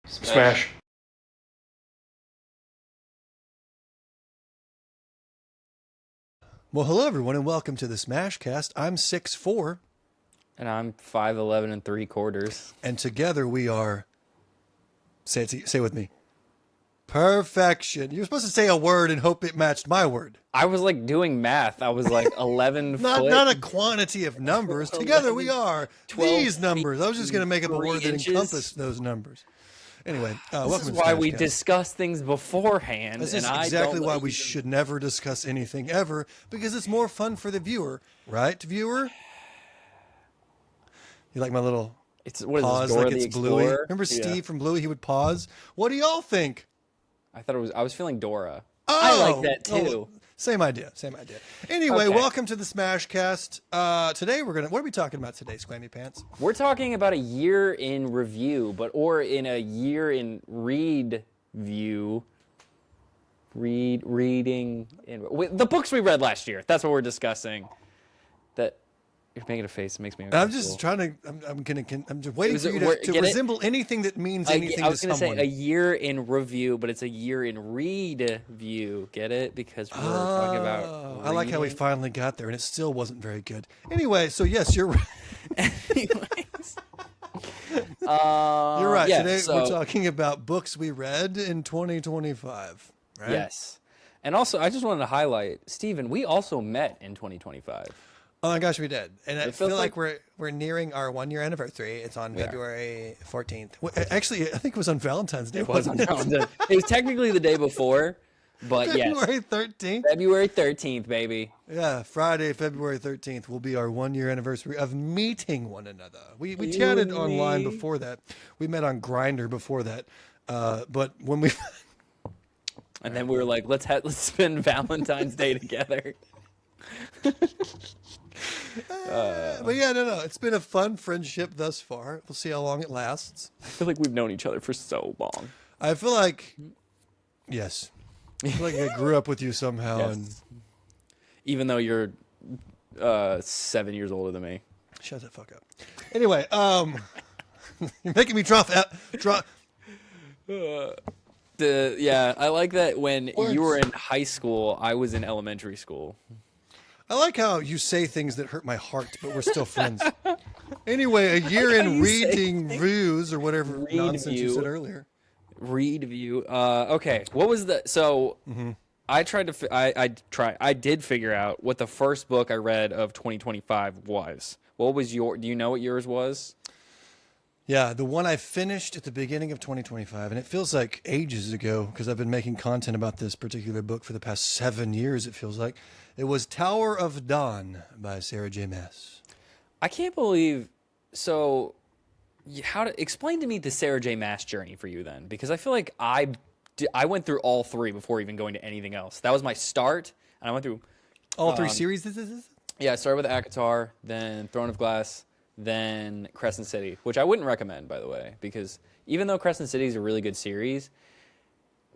Smash. Well, hello everyone, and welcome to the SmashCast. I'm 6'4", And I'm 5'11" and 3/4. and together we are. Say it with me. Perfection. You're supposed to say a word and hope it matched my word. I was like doing math. I was like 11 foot. Not a quantity of numbers. Together we are 12 these numbers. I was just going to make up a 3 word that inches. encompassed those numbers. Anyway, welcome This is to why we SmashCast. discuss things beforehand. This and is I exactly don't why let we you- should never discuss anything ever, because it's more fun for the viewer, right, viewer? You like my little What is pause this, Dora like the it's Bluey? Explorer? Remember Yeah. Steve from Bluey? He would pause. What do y'all think? I was feeling Dora. Oh, I like that too. Same idea. Anyway, Okay. welcome to the SmashCast. Today what are we talking about today, Squammy Pants? We're talking about a year in review, or in a year in read view. Reading the books we read last year. That's what we're discussing. That you're making a face. It makes me I'm uncomfortable. just trying to. I'm just waiting for you Get to it? resemble anything that means anything I was to gonna someone. say a year in review, but it's a year in read view. Get it? Because we're talking about. I like how we reading. finally got there, and it still wasn't very good. Anyway, so yes, you're right. Anyways. You're right. Yeah, Today so, we're talking about books we read in 2025. Right? Yes. And also, I just wanted to highlight, Stephen, we also met in 2025. Oh my gosh, we did, and I It feel feels like like- we're nearing our 1 year anniversary. It's on We are. February 14th. Actually, I think it was on Valentine's Day. It was on wasn't it? Valentine's Day. It was technically the day before, but February yes. 13th. February 13th, baby. Yeah, Friday, February 13th will be our 1 year anniversary of meeting one another. We You chatted and online me. before that. We met on Grindr before that. But when we And then we were like, let's spend Valentine's Day together. but yeah, no, it's been a fun friendship thus far. We'll see how long it lasts. I feel like we've known each other for so long. I feel like yes. I feel like I grew up with you somehow Yes. and Even though you're 7 years older than me. shut the fuck up. Anyway, you're making me drop. Yeah, I like that when Words. you were in high school, I was in elementary school. I like how you say things that hurt my heart, but we're still friends. Anyway, a year how in you say reading views or whatever Read nonsense you view. said earlier. Read view. Okay, what was the so? I tried to. I did figure out what the first book I read of 2025 was. What was your? Do you know what yours was? Yeah, the one I finished at the beginning of 2025, and it feels like ages ago because I've been making content about this particular book for the past 7 years, it feels like. It was Tower of Dawn by Sarah J. Maas. I can't believe. So, how to explain to me the Sarah J. Maas journey for you then? Because I feel like I went through all three before even going to anything else. That was my start, and I went through. All three series, this is? Yeah, I started with ACOTAR, then Throne of Glass, then Crescent City, which I wouldn't recommend, by the way, because even though Crescent City is a really good series,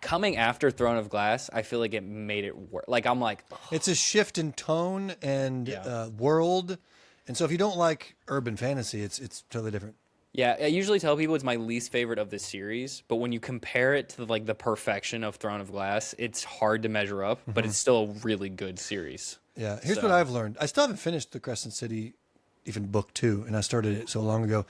coming after Throne of Glass, I feel like it made it work. Like, I'm like, ugh. It's a shift in tone and Yeah. world. And so if you don't like urban fantasy, it's totally different. Yeah, I usually tell people it's my least favorite of this series, but when you compare it to like the perfection of Throne of Glass, it's hard to measure up, but it's still a really good series. Yeah, here's So- what I've learned. I still haven't finished the Crescent City, even book 2, and I started it so long ago.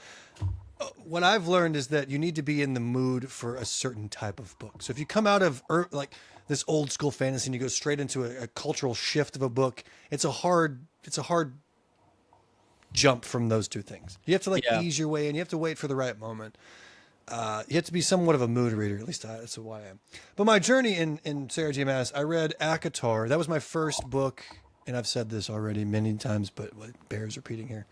What I've learned is that you need to be in the mood for a certain type of book. So if you come out of like this old school fantasy and you go straight into a cultural shift of a book, it's a hard jump from those two things. You have to Yeah. ease your way in. You have to wait for the right moment. You have to be somewhat of a mood reader. At least that's who I am. But my journey in Sarah J. Maas, I read ACOTAR. That was my first book, and I've said this already many times, but it bears repeating here.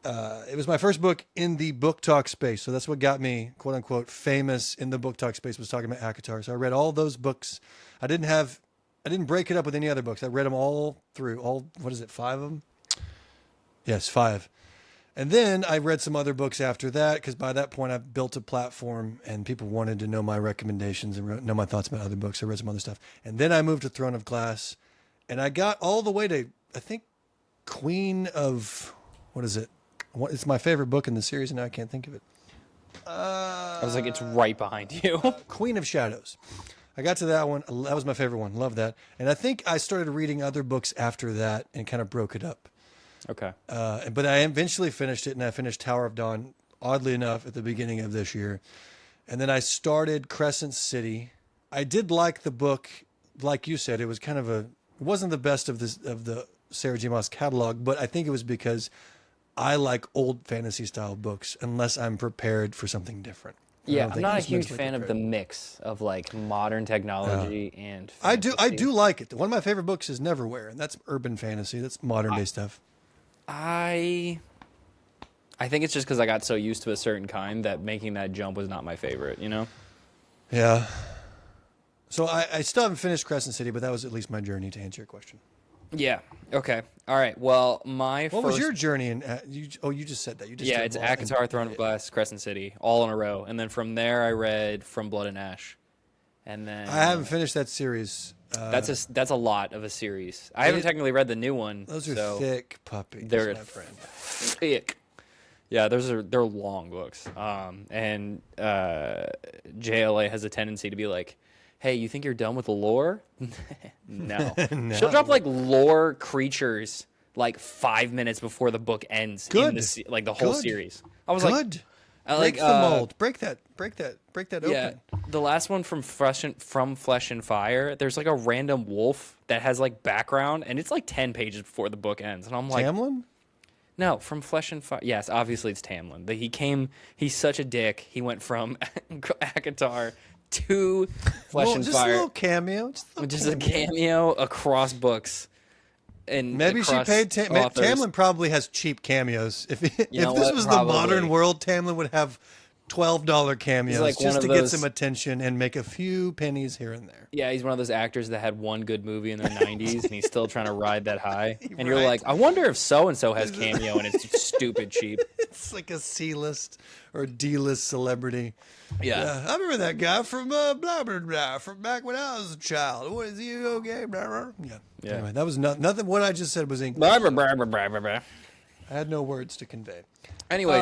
It was my first book in the book talk space. So that's what got me, quote unquote, famous in the book talk space, was talking about ACOTAR. So I read all those books. I didn't break it up with any other books. I read them all through, what is it, 5 of them? Yes, 5. And then I read some other books after that because by that point I've built a platform and people wanted to know my recommendations and know my thoughts about other books. I read some other stuff. And then I moved to Throne of Glass and I got all the way to, I think, Queen of, what is it? It's my favorite book in the series and now I can't think of it. I was like, it's right behind you. Queen of Shadows. I got to that one. That was my favorite one. Love that. And I think I started reading other books after that and kind of broke it up. Okay. But I eventually finished it, and I finished Tower of Dawn, oddly enough, at the beginning of this year. And then I started Crescent City. I did like the book, like you said. It was kind of it wasn't the best of the Sarah J. Maas catalog, but I think it was because I like old fantasy style books unless I'm prepared for something different. Yeah, I'm not a huge fan of the mix of like modern technology and fantasy. I do like it. One of my favorite books is Neverwhere, and that's urban fantasy. That's modern day stuff. I think it's just because I got so used to a certain kind that making that jump was not my favorite, you know? Yeah. So I still haven't finished Crescent City, but that was at least my journey to answer your question. Yeah. Okay. All right. Well, what was your journey in? You just said that. You just it's ACOTAR, Throne of Glass, Crescent City, all in a row, and then from there I read From Blood and Ash, and then I haven't finished that series. That's a lot of a series. I haven't technically read the new one. Those are thick puppies, they're my friend. Thick. Yeah, they're long books. And JLA has a tendency to be like, hey, you think you're done with the lore? No. No. She'll drop like lore creatures like 5 minutes before the book ends. Good. In the whole series. I was good. Break the mold. Break that open. The last one from Flesh and Fire, there's like a random wolf that has like background, and it's like 10 pages before the book ends. And I'm like, Tamlin? No, from Flesh and Fire. Yes, obviously it's Tamlin. He's such a dick. He went from ACOTAR to Flesh and just Fire. A little cameo. Just a cameo across books. And maybe she paid Tamlin probably has cheap cameos. If this was the modern world, Tamlin would have $12 cameos just to get some attention and make a few pennies here and there. Yeah, he's one of those actors that had one good movie in their 90s and he's still trying to ride that high. And you're like, I wonder if so-and-so has cameo and it's stupid cheap. It's like a C-list or D-list celebrity. Yeah. I remember that guy from blah, blah, blah, from back when I was a child. What is he, okay? Blah, blah. Yeah. Anyway, that was nothing. What I just said was English. I had no words to convey. Anyway,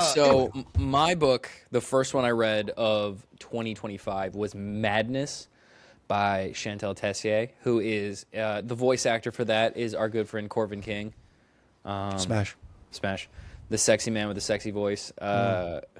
my book, the first one I read of 2025 was Madness by Chantal Tessier, who is the voice actor for that is our good friend Corvin King. Smash. The sexy man with the sexy voice,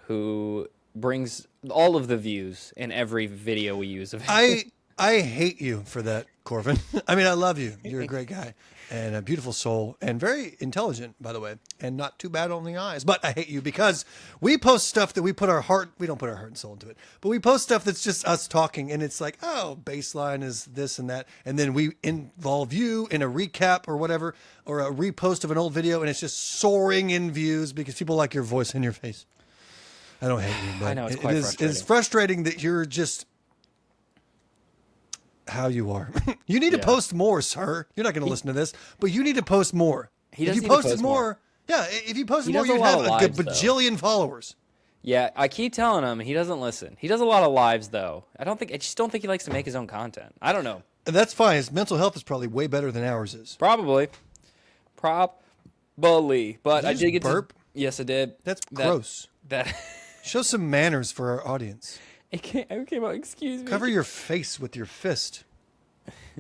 who brings all of the views in every video we use of him. I hate you for that, Corvin. I mean, I love you. You're a great guy and a beautiful soul and very intelligent, by the way, and not too bad on the eyes. But I hate you because we post stuff that we don't put our heart and soul into it, but we post stuff that's just us talking, and it's like, oh, baseline is this and that, and then we involve you in a recap or whatever, or a repost of an old video, and it's just soaring in views because people like your voice and your face. I don't hate you, but I know, it's quite frustrating. It's frustrating that you're just how you are. You need to post more, sir. You're not going to listen to this, but you need to post more. If you posted more, if you posted more, you'd have a good bajillion followers. Yeah, I keep telling him he doesn't listen. He does a lot of lives though. I just don't think he likes to make his own content. I don't know. And that's fine. His mental health is probably way better than ours is. Probably. But I did get burp. Yes, I did. That's gross. That show some manners for our audience. I came out. Excuse me. Cover your face with your fist.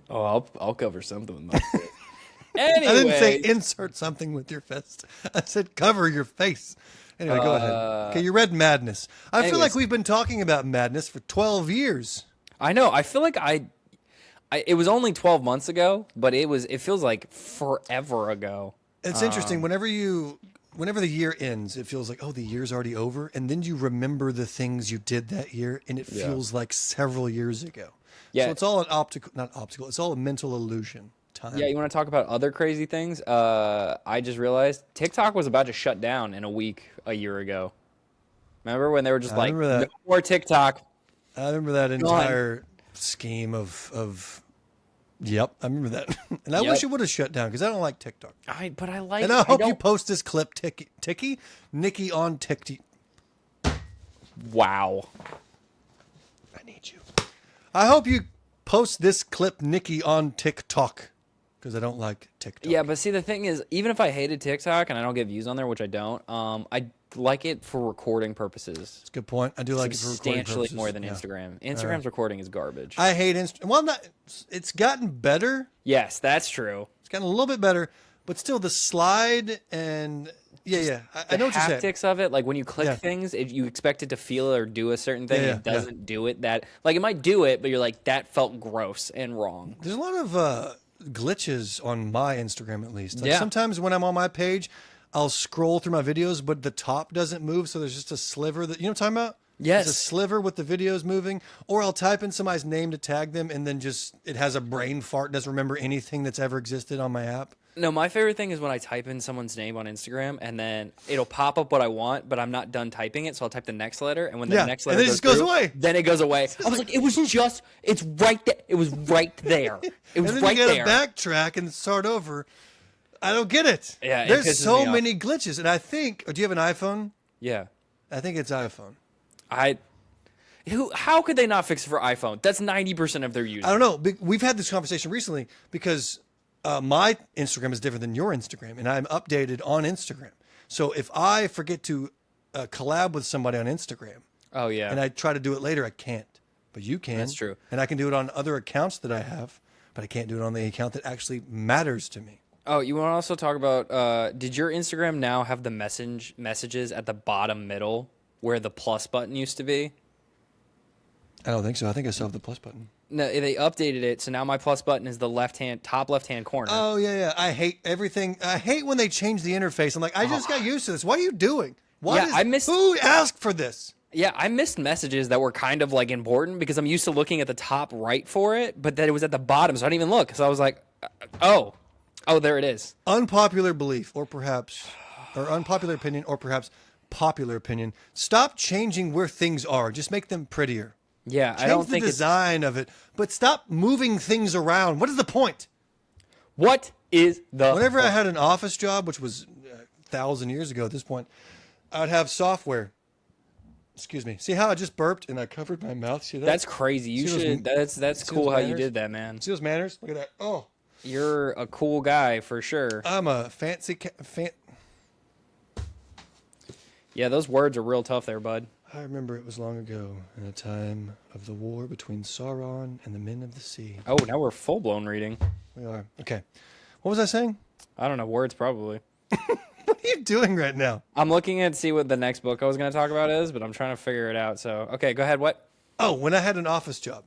Oh, I'll cover something with my fist. Anyway, I didn't say insert something with your fist. I said cover your face. Anyway, go ahead. Okay, you read Madness. I feel like we've been talking about Madness for 12 years. I know. I feel like it was only 12 months ago, but it feels like forever ago. It's interesting. Whenever the year ends, it feels like, oh, the year's already over. And then you remember the things you did that year, and it feels like several years ago. Yeah. So it's all it's all a mental illusion. Time. Yeah, you want to talk about other crazy things? I just realized TikTok was about to shut down in a week a year ago. Remember when they were just like, no more TikTok? I remember that entire scheme of Yep, I remember that. And I wish it would have shut down because I don't like TikTok. But I like. And I hope you post this clip, Nikki on TikTok. Wow. I need you. I hope you post this clip, Nikki on TikTok, because I don't like TikTok. Yeah, but see, the thing is, even if I hated TikTok and I don't get views on there, which I don't, like it for recording purposes. That's a good point. I do like it for recording Substantially purposes. more than Yeah. Instagram. Instagram's recording is garbage. I hate Instagram. Well, not. It's gotten better. Yes, that's true. It's gotten a little bit better, but still the slide and yeah. I know what you're saying. Haptics of it, like when you click Yeah. things, you expect it to feel or do a certain thing. Yeah, It doesn't do it. That like it might do it, but you're like that felt gross and wrong. There's a lot of glitches on my Instagram, at least. Like Yeah. sometimes when I'm on my page, I'll scroll through my videos, but the top doesn't move, so there's just a sliver that you know what I'm talking about. Yes. There's a sliver with the videos moving, or I'll type in somebody's name to tag them, and then just it has a brain fart, doesn't remember anything that's ever existed on my app. No, my favorite thing is when I type in someone's name on Instagram and then it'll pop up what I want, but I'm not done typing it, so I'll type the next letter, and when the Yeah, next and letter then it just goes through, away. then it goes away. I was like, it was just, it's right there. It was right there. It was And then right you there. gotta backtrack and start over. I don't get it. Yeah, it there's pisses so me off. many glitches, and I think. Do you have an iPhone? Yeah, I think it's iPhone. How could they not fix it for iPhone? That's 90% of their users. I don't know. We've had this conversation recently because my Instagram is different than your Instagram, and I'm updated on Instagram. So if I forget to collab with somebody on Instagram, Oh yeah, and I try to do it later, I can't. But you can. That's true. And I can do it on other accounts that I have, but I can't do it on the account that actually matters to me. Oh, you want to also talk about? Did your Instagram now have the messages at the bottom middle where the plus button used to be? I don't think so. I think I still have the plus button. No, they updated it, so now my plus button is the top left hand corner. Oh, yeah. I hate everything. I hate when they change the interface. I'm like, I just got used to this. What are you doing? Who asked for this? Yeah, I missed messages that were kind of like important because I'm used to looking at the top right for it, but that it was at the bottom, so I didn't even look. So I was like, oh, there it is. Unpopular belief, or unpopular opinion, or perhaps popular opinion. Stop changing where things are. Just make them prettier. Yeah, Change I don't the think design of it, but stop moving things around. What is the point? What is the Whenever I point? had an office job, which was 1,000 years ago at this point, I'd have software. Excuse me. See how I just burped and I covered my mouth? See that? That's crazy. You See those- should. That's see cool those how you manners? did that, man. See those manners? Look at that. Oh, You're a cool guy for sure. I'm a fancy Yeah, those words are real tough there, bud. I remember it was long ago, in a time of the war between Sauron and the men of the sea. Oh, now we're full blown reading. We are. Okay. What was I saying? I don't know, words probably. What are you doing right now? I'm looking at see what the next book I was going to talk about is, but I'm trying to figure it out. So, okay, go ahead. What? Oh, when I had an office job,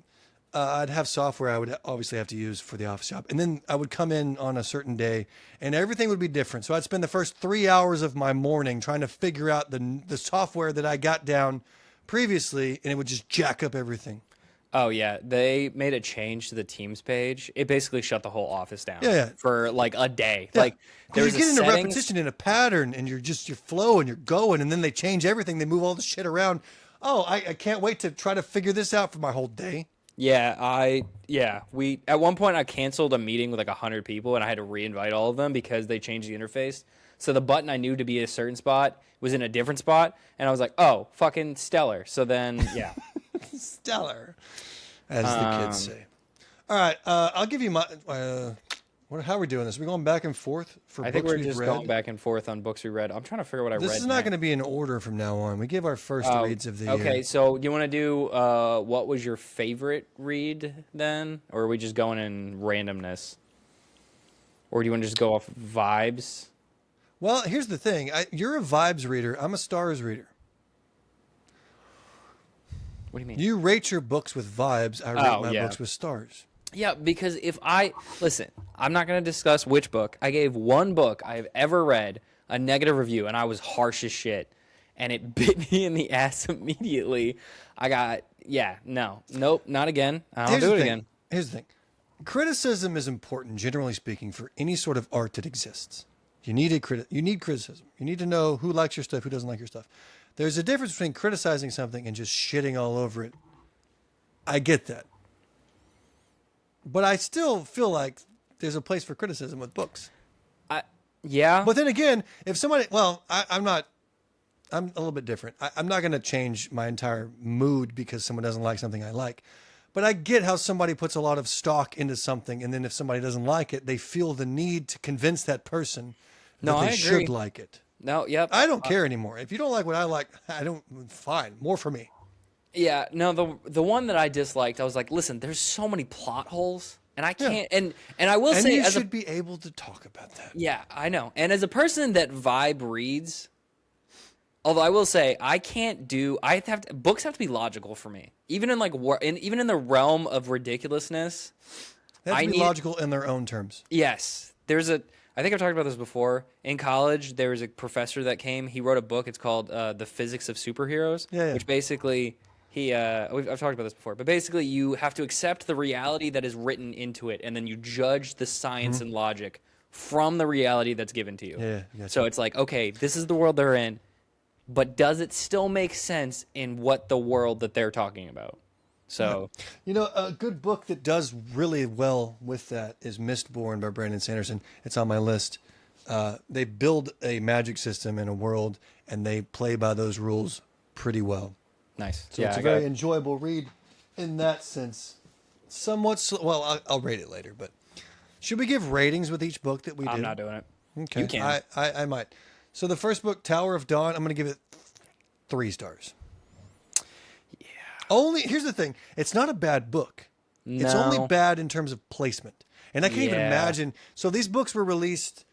I'd have software I would obviously have to use for the office job. And then I would come in on a certain day and everything would be different. So I'd spend the first 3 hours of my morning trying to figure out the software that I got down previously, and it would just jack up everything. Oh yeah, they made a change to the Teams page. It basically shut the whole office down. Yeah. For like a day. Yeah. Like 'Cause there's you get into settings. repetition in a pattern and you're flowing, you're going, and then they change everything. They move all the shit around. Oh, I can't wait to try to figure this out for my whole day. We at one point I canceled a meeting with like 100 people and I had to reinvite all of them because they changed the interface. So the button I knew to be a certain spot was in a different spot, and I was like, "Oh, fucking stellar!" So then, yeah, Stellar, as the kids say. All right, I'll give you my. How are we doing this? Are we going back and forth for I books think we're we've just read? going back and forth on books we read. I'm trying to figure out what I read. This is not going to be in order from now on. We give our first reads of the year. Okay, so do you want to do what was your favorite read then, or are we just going in randomness, or do you want to just go off vibes? Well, here's the thing. You're a vibes reader. I'm a stars reader. What do you mean? You rate your books with vibes. I rate my books with stars. Yeah, because listen, I'm not going to discuss which book. I gave one book I've ever read a negative review, and I was harsh as shit, and it bit me in the ass immediately. Nope, not again. I'll do it again. Here's the thing. Criticism is important, generally speaking, for any sort of art that exists. You need criticism. You need to know who likes your stuff, who doesn't like your stuff. There's a difference between criticizing something and just shitting all over it. I get that. But I still feel like there's a place for criticism with books. Yeah. But then again, if somebody, I'm a little bit different. I'm not going to change my entire mood because someone doesn't like something I like. But I get how somebody puts a lot of stock into something, and then if somebody doesn't like it, they feel the need to convince that person that they should like it. No, yep. I don't care anymore. If you don't like what I like, I don't. Fine, more for me. Yeah, no, the one that I disliked, I was like, listen, there's so many plot holes, and I Yeah. can't. And I will And say, you as should be able to talk about that. yeah, I know. And as a person that vibe reads, although I will say, I can't do. Books have to be logical for me, even in even in the realm of ridiculousness. They have to I be need logical in their own terms. Yes, I think I've talked about this before. In college, there was a professor that came. He wrote a book. It's called "The Physics of Superheroes," Yeah. which basically I've talked about this before. But basically, you have to accept the reality that is written into it, and then you judge the science and logic from the reality that's given to you. Yeah, gotcha. So it's like, okay, this is the world they're in, but does it still make sense in what the world that they're talking about? So You know, a good book that does really well with that is Mistborn by Brandon Sanderson. It's on my list. They build a magic system in a world, and they play by those rules pretty well. nice. So yeah, it's a very enjoyable read in that sense. Somewhat, well, I'll rate it later, but should we give ratings with each book that we do? I'm not doing it. Okay. You can. I might. So the first book, Tower of Dawn, I'm going to give it 3 stars. Yeah. Here's the thing. It's not a bad book. It's only No. bad in terms of placement. And I can't even Yeah. imagine. So these books were released.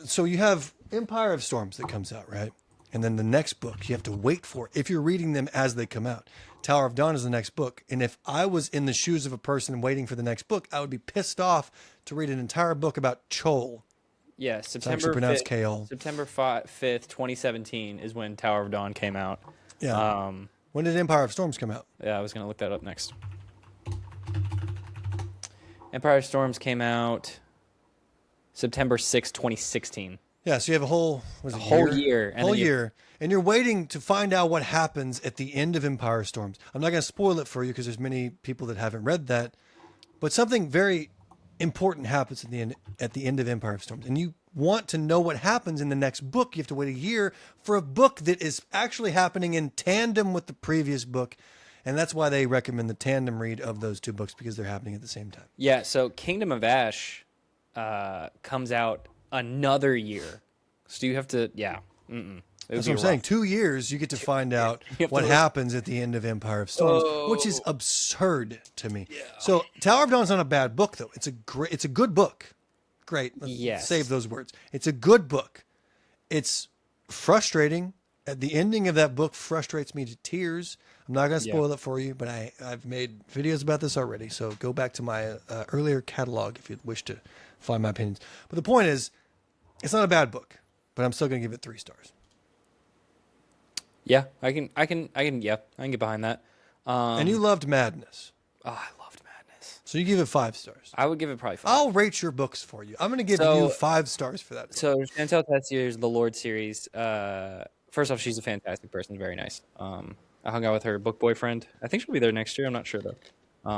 So you have Empire of Storms that comes out, right? And then the next book you have to wait for if you're reading them as they come out. Tower of Dawn is the next book. And if I was in the shoes of a person waiting for the next book, I would be pissed off to read an entire book about Chol. Yeah, actually September pronounced 5th, Kale. September 5th, 2017 is when Tower of Dawn came out. Yeah. When did Empire of Storms come out? Yeah, I was going to look that up next. Empire of Storms came out September 6th, 2016. Yeah, so you have a whole year. And Whole then you- year. And you're waiting to find out what happens at the end of Empire of Storms. I'm not going to spoil it for you because there's many people that haven't read that. But something very important happens at the end of Empire of Storms. And you want to know what happens in the next book. You have to wait a year for a book that is actually happening in tandem with the previous book. And that's why they recommend the tandem read of those 2 books, because they're happening at the same time. Yeah, so Kingdom of Ash comes out another year. So you have to, yeah. That's what I'm saying. 2 years, you get to find out what happens at the end of Empire of Storms, which is absurd to me. Yeah. So Tower of Dawn's not a bad book, though. It's a good book. Great. Let's Yes. save those words. It's a good book. It's frustrating. The ending of that book frustrates me to tears. I'm not going to spoil it for you, but I've made videos about this already. So go back to my earlier catalog if you'd wish to find my opinions. But the point is, it's not a bad book, but I'm still going to give it 3 stars. Yeah, I can get behind that. And you loved Madness. Oh, I loved Madness. So you give it 5 stars. I would give it probably 5. I'll rate your books for you. I'm going to give So- you 5 stars for that. book. So Chantel Tessier's The Lord series. First off, she's a fantastic person, very nice. I hung out with her book boyfriend. I think she'll be there next year. I'm not sure though.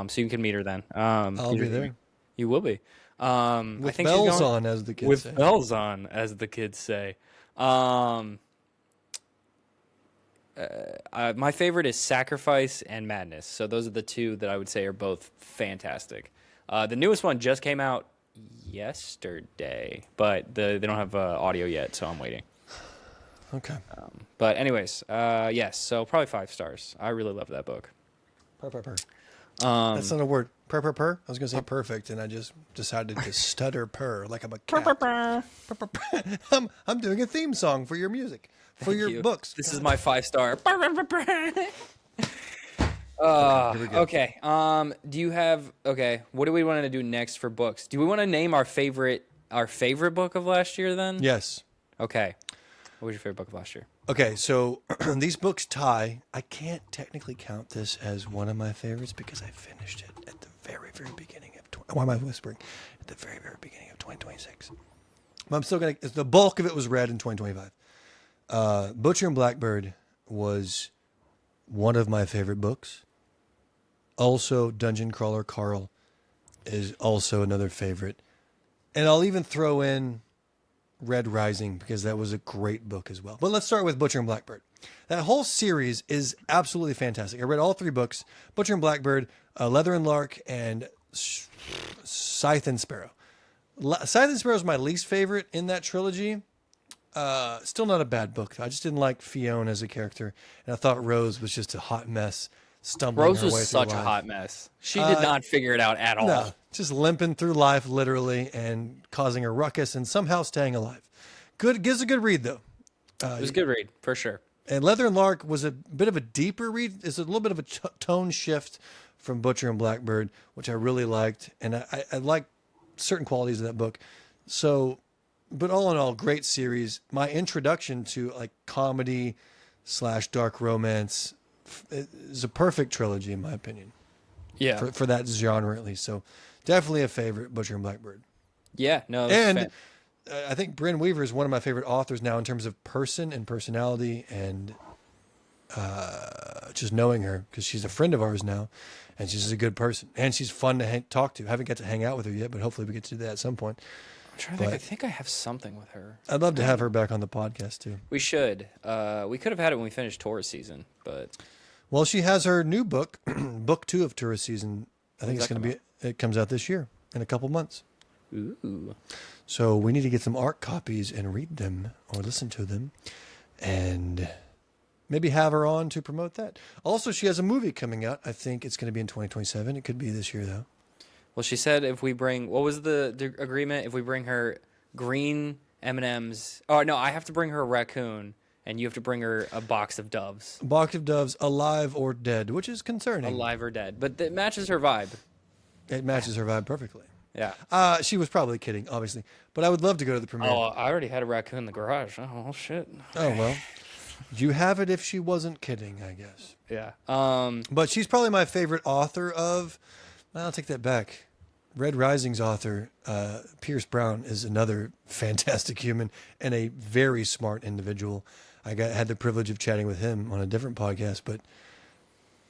So you can meet her then. I'll be there. You will be. I With think bells she's going, on, as the kids with say. bells on, as the kids say. My favorite is Sacrifice and Madness. So those are the 2 that I would say are both fantastic. The newest one just came out yesterday, but they don't have audio yet, so I'm waiting. Okay. But anyways, yes, so probably 5 stars. I really love that book. Purr. That's not a word. Purr. I was going to say perfect, and I just decided to stutter purr like I'm a cat. Purr. I'm doing a theme song for your music, for your books. This is my 5-star. Here we go. Okay. Do you have? Okay. What do we want to do next for books? Do we want to name our favorite book of last year? Then. Yes. Okay. What was your favorite book of last year? Okay, so these books tie. I can't technically count this as one of my favorites because I finished it at the very, very beginning of. Why am I whispering? At the very, very beginning of 2026. But I'm still gonna. The bulk of it was read in 2025. Butcher and Blackbird was one of my favorite books. Also, Dungeon Crawler Carl is also another favorite, and I'll even throw in Red Rising, because that was a great book as well. But let's start with Butcher and Blackbird. That whole series is absolutely fantastic. I read all 3 books, Butcher and Blackbird, Leather and Lark, and Scythe and Sparrow. Silent Sparrow is my least favorite in that trilogy. Still not a bad book. I just didn't like Fiona as a character, and I thought Rose was just a hot mess, stumbling Rose her way was through such a life. hot mess. She did not figure it out at all. No, just limping through life literally and causing a ruckus and somehow staying alive. Good, gives a good read though. It was a good read, for sure. And Leather and Lark was a bit of a deeper read. It's a little bit of a tone shift from Butcher and Blackbird, which I really liked, and I like certain qualities of that book. So, but all in all, great series. My introduction to like comedy / dark romance is a perfect trilogy in my opinion. Yeah. For that genre at least. So, definitely a favorite, Butcher and Blackbird. Yeah, no. And I think Bryn Weaver is one of my favorite authors now in terms of person and personality and just knowing her because she's a friend of ours now and she's a good person and she's fun to talk to. I haven't got to hang out with her yet, but hopefully we get to do that at some point. I'm trying to think. I think I have something with her. I'd love to have her back on the podcast too. We should. We could have had it when we finished tourist season, but... Well, she has her new book, book 2 of tourist season. I think it's going to be... It comes out this year in a couple months. Ooh. So we need to get some art copies and read them or listen to them and maybe have her on to promote that. Also, she has a movie coming out. I think it's going to be in 2027. It could be this year, though. Well, she said if we bring... What was the agreement? If we bring her green M&Ms... Oh, no, I have to bring her a raccoon, and you have to bring her a box of doves. A box of doves, alive or dead, which is concerning. Alive or dead. But it matches her vibe. It matches her vibe perfectly. Yeah. She was probably kidding, obviously. But I would love to go to the premiere. Oh, I already had a raccoon in the garage. Oh, shit. Oh, well. You have it if she wasn't kidding, I guess. Yeah. But she's probably my favorite author of... I'll take that back. Red Rising's author, Pierce Brown, is another fantastic human and a very smart individual. I had the privilege of chatting with him on a different podcast, but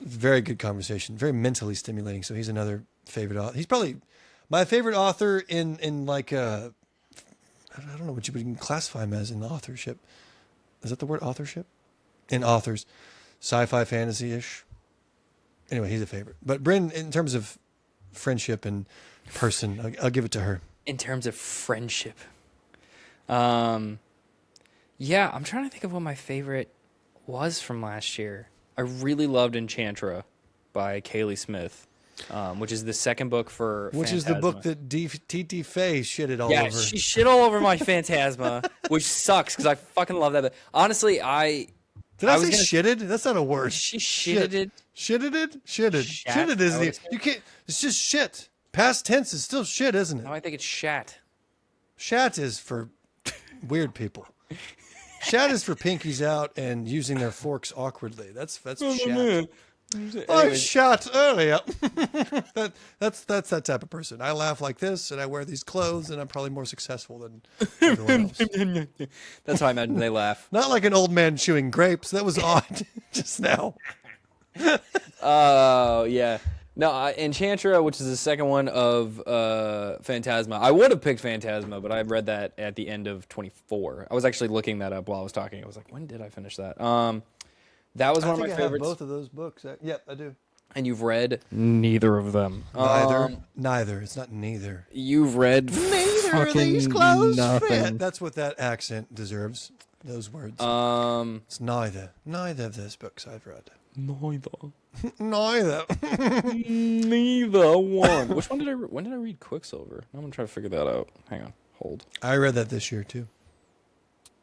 very good conversation, very mentally stimulating. So he's another favorite author. He's probably my favorite author in like I don't know what you would classify him as in authorship. Is that the word authorship? In authors, sci-fi, fantasy-ish. Anyway, he's a favorite. But Bryn, in terms of friendship and person, I'll give it to her. In terms of friendship. Yeah, I'm trying to think of what my favorite was from last year. I really loved Enchantra by Kaylee Smith, which is the second book for Which is the book that T.T. Faye shitted all over. Yeah, she shit all over my Phantasma, which sucks because I fucking love that. But honestly, Did I say shitted? That's not a word. She shitted it. Shitted it? Shitted. Shat, Shitted isn't it? You can't. It's just shit. Past tense is still shit, isn't it? No, I think it's shat. Shat is for weird people. Shat is for pinkies out and using their forks awkwardly. That's shat. I shot earlier. That's that type of person. I laugh like this, and I wear these clothes, and I'm probably more successful than everyone else. That's how I imagine they laugh. Not like an old man chewing grapes. That was odd just now. Oh, yeah. No, Enchantra, which is the second one of Phantasma. I would have picked Phantasma, but I read that at the end of 24. I was actually looking that up while I was talking. I was like, when did I finish that? That was one of my favorites. I have both of those books. Yep, I do. And you've read neither of them. Neither. It's not neither. You've read neither of these clothes nothing. fit. That's what that accent deserves. Those words. It's neither. Neither of those books I've read. Neither. Neither one. Which one did I? When did I read Quicksilver? I'm gonna try to figure that out. Hang on. Hold. I read that this year too.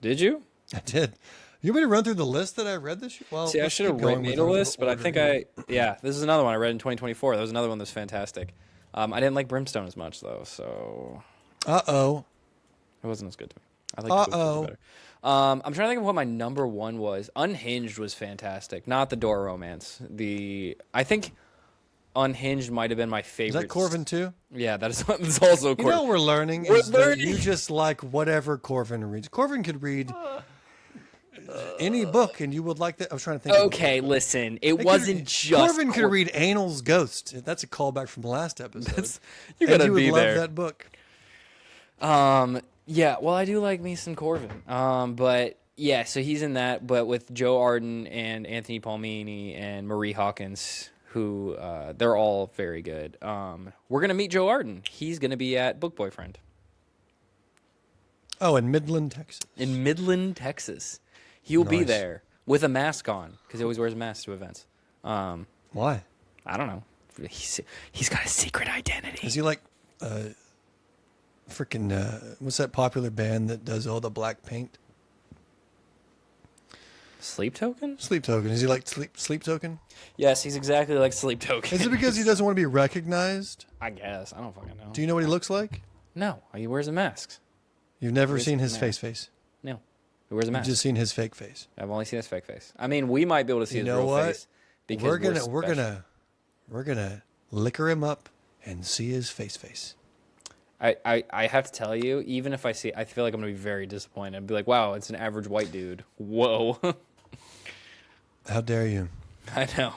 Did you? I did. You want me to run through the list that I read this year? Well, see, I should have made a list, but I think this is another one I read in 2024. That was another one that's fantastic. I didn't like Brimstone as much though, so. Uh-oh. It wasn't as good to me. I like Quicksilver better. I'm trying to think of what my number one was. Unhinged was fantastic. Not the door romance. I think Unhinged might have been my favorite. Is that Corvin too? Yeah, that's also Corvin. You know what we're learning is that you just like whatever Corvin reads. Corvin could read any book, and you would like that. I was trying to think. Okay, listen. It wasn't just Corvin could read Anal's Ghost. That's a callback from the last episode. You gotta and you be would there. love that book. Yeah, well, I do like me some Corvin. But yeah, so he's in that, but with Joe Arden and Anthony Palmini and Marie Hawkins, who they're all very good. We're gonna meet Joe Arden. He's gonna be at Book Boyfriend. Oh, in Midland, Texas. In Midland, Texas. He will be Nice. there with a mask on because he always wears a mask to events. Why? I don't know. He's got a secret identity. Is he like freaking what's that popular band that does all the black paint? Sleep Token? Sleep Token. Is he like Sleep Token? Yes, he's exactly like Sleep Token. Is it because he doesn't want to be recognized? I guess. I don't fucking know. Do you know what he looks like? No, he wears a mask. You've never Wears seen a his mask. face. No, he wears a You've mask. just seen his fake face. I've only seen his fake face. I mean, we might be able to see You his know real what? face because We're gonna liquor him up and see his face. I have to tell you, even if I see, I feel like I'm gonna be very disappointed. I'd be like, wow, it's an average white dude. Whoa. How dare you? I know.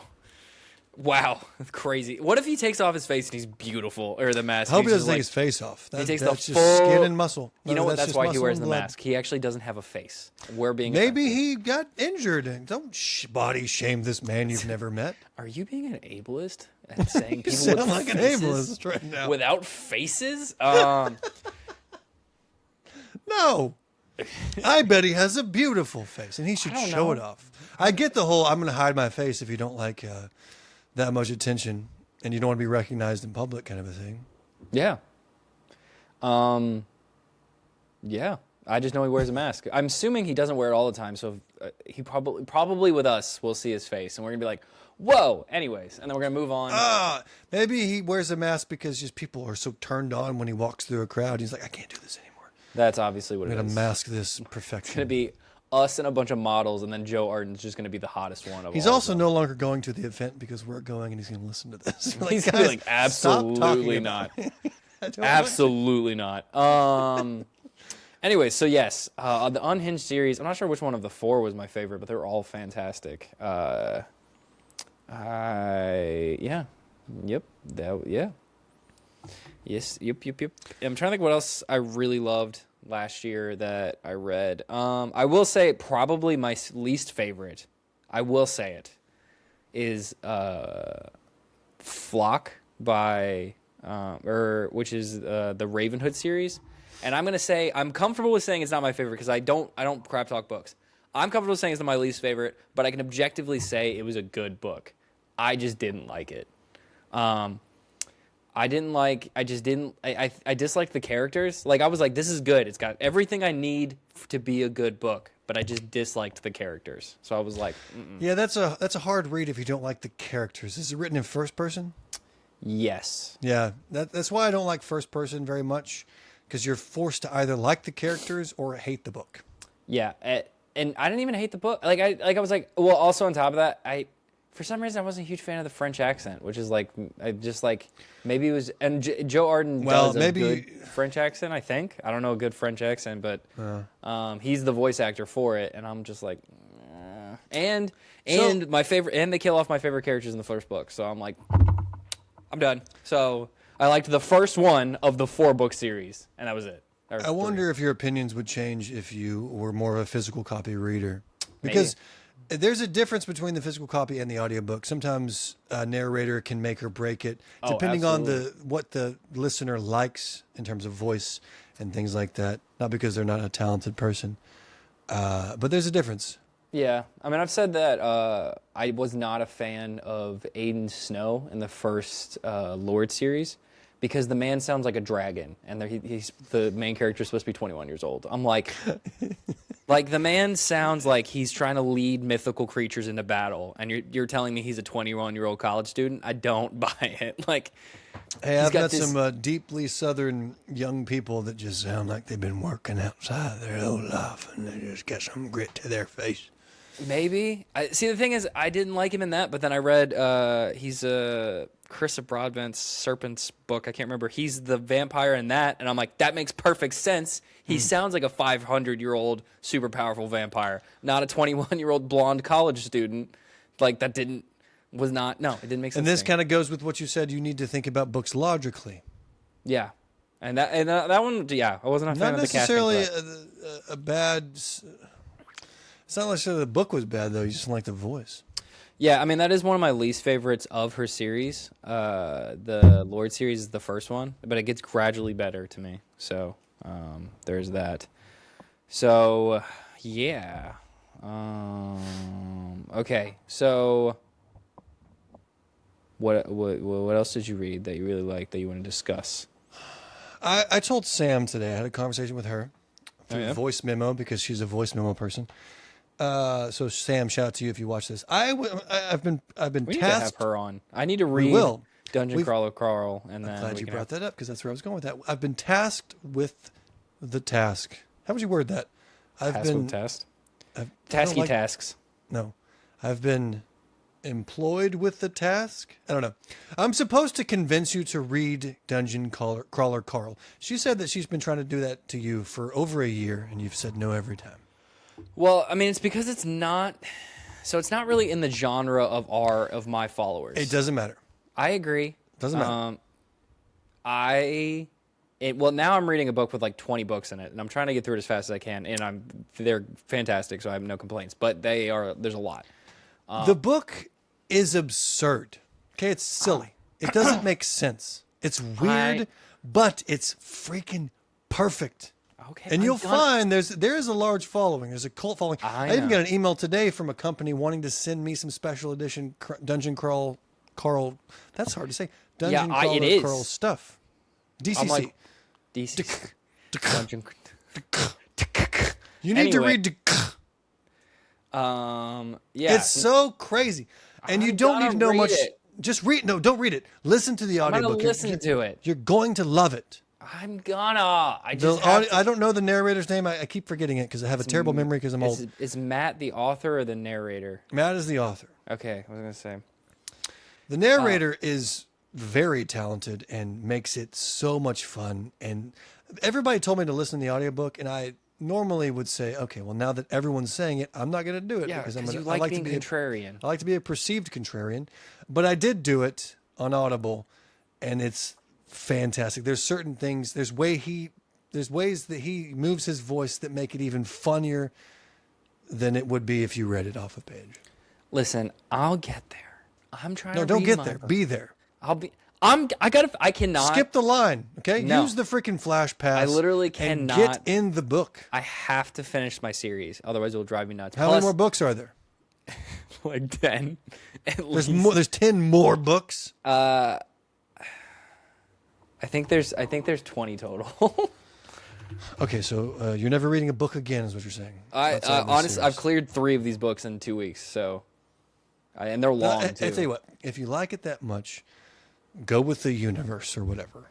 Wow, that's crazy. What if he takes off his face and he's beautiful, or the mask? I hope he he's doesn't just take his face off. He takes that's the just full skin and muscle. You know what? That's just why he muscle wears and the blood. mask. He actually doesn't have a face. We're being Maybe offensive. he got injured. And don't body shame this man you've never met. Are you being an ableist and saying You people sound with like an faces ableist right now. without faces? No. I bet he has a beautiful face, and he should I don't show know. it off. I get the whole I'm going to hide my face if you don't like that much attention and you don't want to be recognized in public kind of a thing. Yeah. Yeah. I just know he wears a mask. I'm assuming he doesn't wear it all the time, so he probably with us we'll see his face, and we're gonna be like, "Whoa!" Anyways, and then we're gonna move on. Maybe he wears a mask because just people are so turned on when he walks through a crowd. He's like, I can't do this anymore. That's obviously what I'm it going is. to mask this It's perfection. gonna be us and a bunch of models, and then Joe Arden's just gonna be the hottest one of He's all. also no longer going to the event because we're going and he's going to listen to this. We're He's "Guys, gonna be like, stop talking absolutely about not. it." I don't Absolutely not. Anyway, so yes, the Unhinged series. I'm not sure which one of the four was my favorite, but they were all fantastic. Yeah. Yep. Yeah. Yes. Yep. I'm trying to think what else I really loved last year that I read. I will say probably my least favorite. I will say it is Flock by which is the Ravenhood series. And I'm gonna say I'm comfortable with saying it's not my favorite because I don't crap talk books. I'm comfortable saying it's not my least favorite, but I can objectively say it was a good book. I just didn't like it. I disliked the characters. Like I was like, this is good. It's got everything I need to be a good book, but I just disliked the characters. So I was like, Yeah, that's a hard read if you don't like the characters. Is it written in first person? yes. Yeah, that's why I don't like first person very much, because you're forced to either like the characters or hate the book. Yeah, and I didn't even hate the book. I was like, well, also on top of that, for some reason I wasn't a huge fan of the French accent, which is like, I just like maybe it was. And Joe Arden does a good French accent. I think I don't know a good French accent, but he's the voice actor for it, and I'm just like, and my favorite, and they kill off my favorite characters in the first book, so I'm like, I'm done. So I liked the first one of the 4-book series, and that was it. I wonder if your opinions would change if you were more of a physical copy reader, because there's a difference between the physical copy and the audiobook. Sometimes a narrator can make or break it, depending on what the listener likes in terms of voice and things like that. Not because they're not a talented person, but there's a difference. Yeah, I mean, I've said that I was not a fan of Aiden Snow in the first Lord series because the man sounds like a dragon, and he's the main character is supposed to be 21 years old. I'm like, the man sounds like he's trying to lead mythical creatures into battle, and you're telling me he's a 21-year-old college student? I don't buy it. Like, hey, I've got some deeply Southern young people that just sound like they've been working outside their whole life, and they just got some grit to their face. Maybe. See, the thing is, I didn't like him in that, but then I read he's Chris Broadbent's Serpent's book. I can't remember. He's the vampire in that, and I'm like, that makes perfect sense. He sounds like a 500-year-old super powerful vampire, not a 21-year-old blonde college student. Like, it didn't make sense. And this kind of goes with what you said. You need to think about books logically. Yeah. And that one, yeah, I wasn't a fan Not of the casting. necessarily a bad. It's not necessarily the book was bad though. You just don't like the voice. Yeah, I mean, that is one of my least favorites of her series. The Lord series is the first one, but it gets gradually better to me. So there's that. So, yeah. Okay. So, what else did you read that you really liked that you want to discuss? I told Sam today. I had a conversation with her through yeah? voice memo because she's a voice memo person. So Sam, shout out to you if you watch this. I've been We need to have tasked. her on. I need to We read will. Dungeon Crawler Carl, and then Glad we you can brought have... that up because that's where I was going with that. I've been tasked with the task. How would you word that? Task with test. I Tasky don't like- tasks. No, I've been employed with the task. I don't know. I'm supposed to convince you to read Dungeon Crawler Carl. She said that she's been trying to do that to you for over a year, and you've said no every time. Well, I mean, it's because it's not... So it's not really in the genre of my followers. It doesn't matter. I agree. Doesn't matter. Well, now I'm reading a book with like 20 books in it, and I'm trying to get through it as fast as I can, and they're fantastic, so I have no complaints. But there's a lot. The book is absurd. Okay, it's silly. It doesn't make sense. It's weird, but it's freaking perfect. Okay, And you'll find there is a large following. There's a cult following. I even got an email today from a company wanting to send me some special edition Dungeon Carl. That's hard to say. Dungeon Crawler it is. Carl stuff. DCC. I'm like, DC. Dungeon. You need to Anyway. read. Yeah. It's so crazy, and you I'm don't need gonna to know read much. it. Just read. No, don't read it. Listen to the I'm audiobook. gonna listen to it. You're going to love it. I'm gonna. I just have to. I don't know the narrator's name. I keep forgetting it because I have a terrible memory because I'm old. Is Matt the author or the narrator? Matt is the author. Okay, I was gonna say. The narrator is very talented and makes it so much fun. And everybody told me to listen to the audiobook, and I normally would say, okay, well, now that everyone's saying it, I'm not going to do it Yeah, because because you I like like being to be contrarian. I like to be a perceived contrarian, but I did do it on Audible, and it's fantastic. There's certain things. There's ways that he moves his voice that make it even funnier than it would be if you read it off a page. Listen, I'll get there. I'm trying No, to don't read get my there. book. Be there. I cannot Skip the line, okay? No. Use the freaking flash pass. I literally and cannot- get in the book. I have to finish my series, otherwise it will drive me nuts. How many more books are there? Like 10. There's more. There's 10 more books. I think there's 20 total. Okay, so you're never reading a book again, is what you're saying. Outside of the Honestly, I've series. cleared 3 of these books in 2 weeks, so and they're long I too. tell you what, if you like it that much, go with the universe or whatever.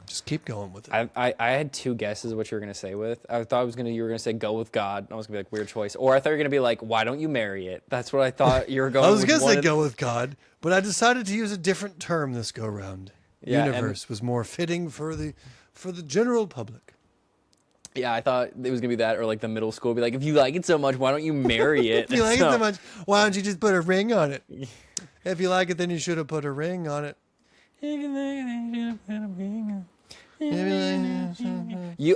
Just keep going with it. I had 2 guesses of what you were gonna say with. I thought you were gonna say go with God. I was gonna be like weird choice, or I thought you were gonna be like why don't you marry it? That's what I thought you were going. I was with going to one say of- go with God, but I decided to use a different term this go round. Yeah, and- Universe was more fitting for the general public. Yeah, I thought it was gonna be that, or like the middle school be like, if you like it so much, why don't you marry it? If you like it So- so much, why don't you just put a ring on it? If you like it, then you should have put a ring on it.